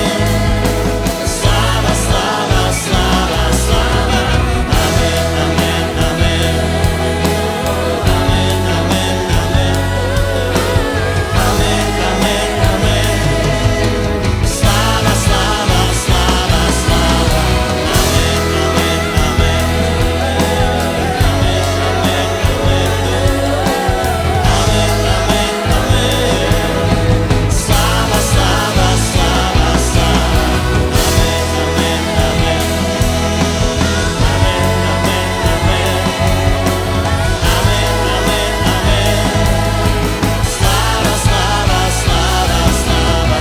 Sláva, sláva, sláva, sláva. Amen, amen, amen. Amen, amen, amen. Amen, amen, amen. Sláva, sláva, sláva, sláva. Amen, amen, amen. Amen, amen, amen. Amen, amen, amen. Sláva, sláva, sláva, sláva. Amen, amen, amen. Amen, amen, amen. Amen, amen, amen. Sláva, sláva, sláva, sláva.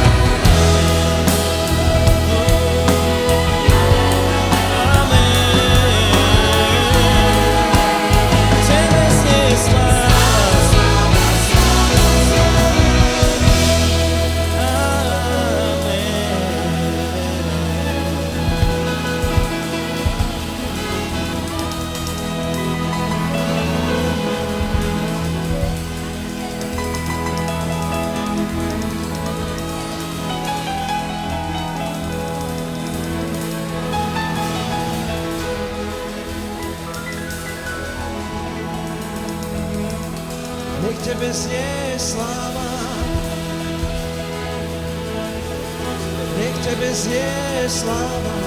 Tebe znie sláva. Nech tebe znie sláva. Nech tebe znie sláva.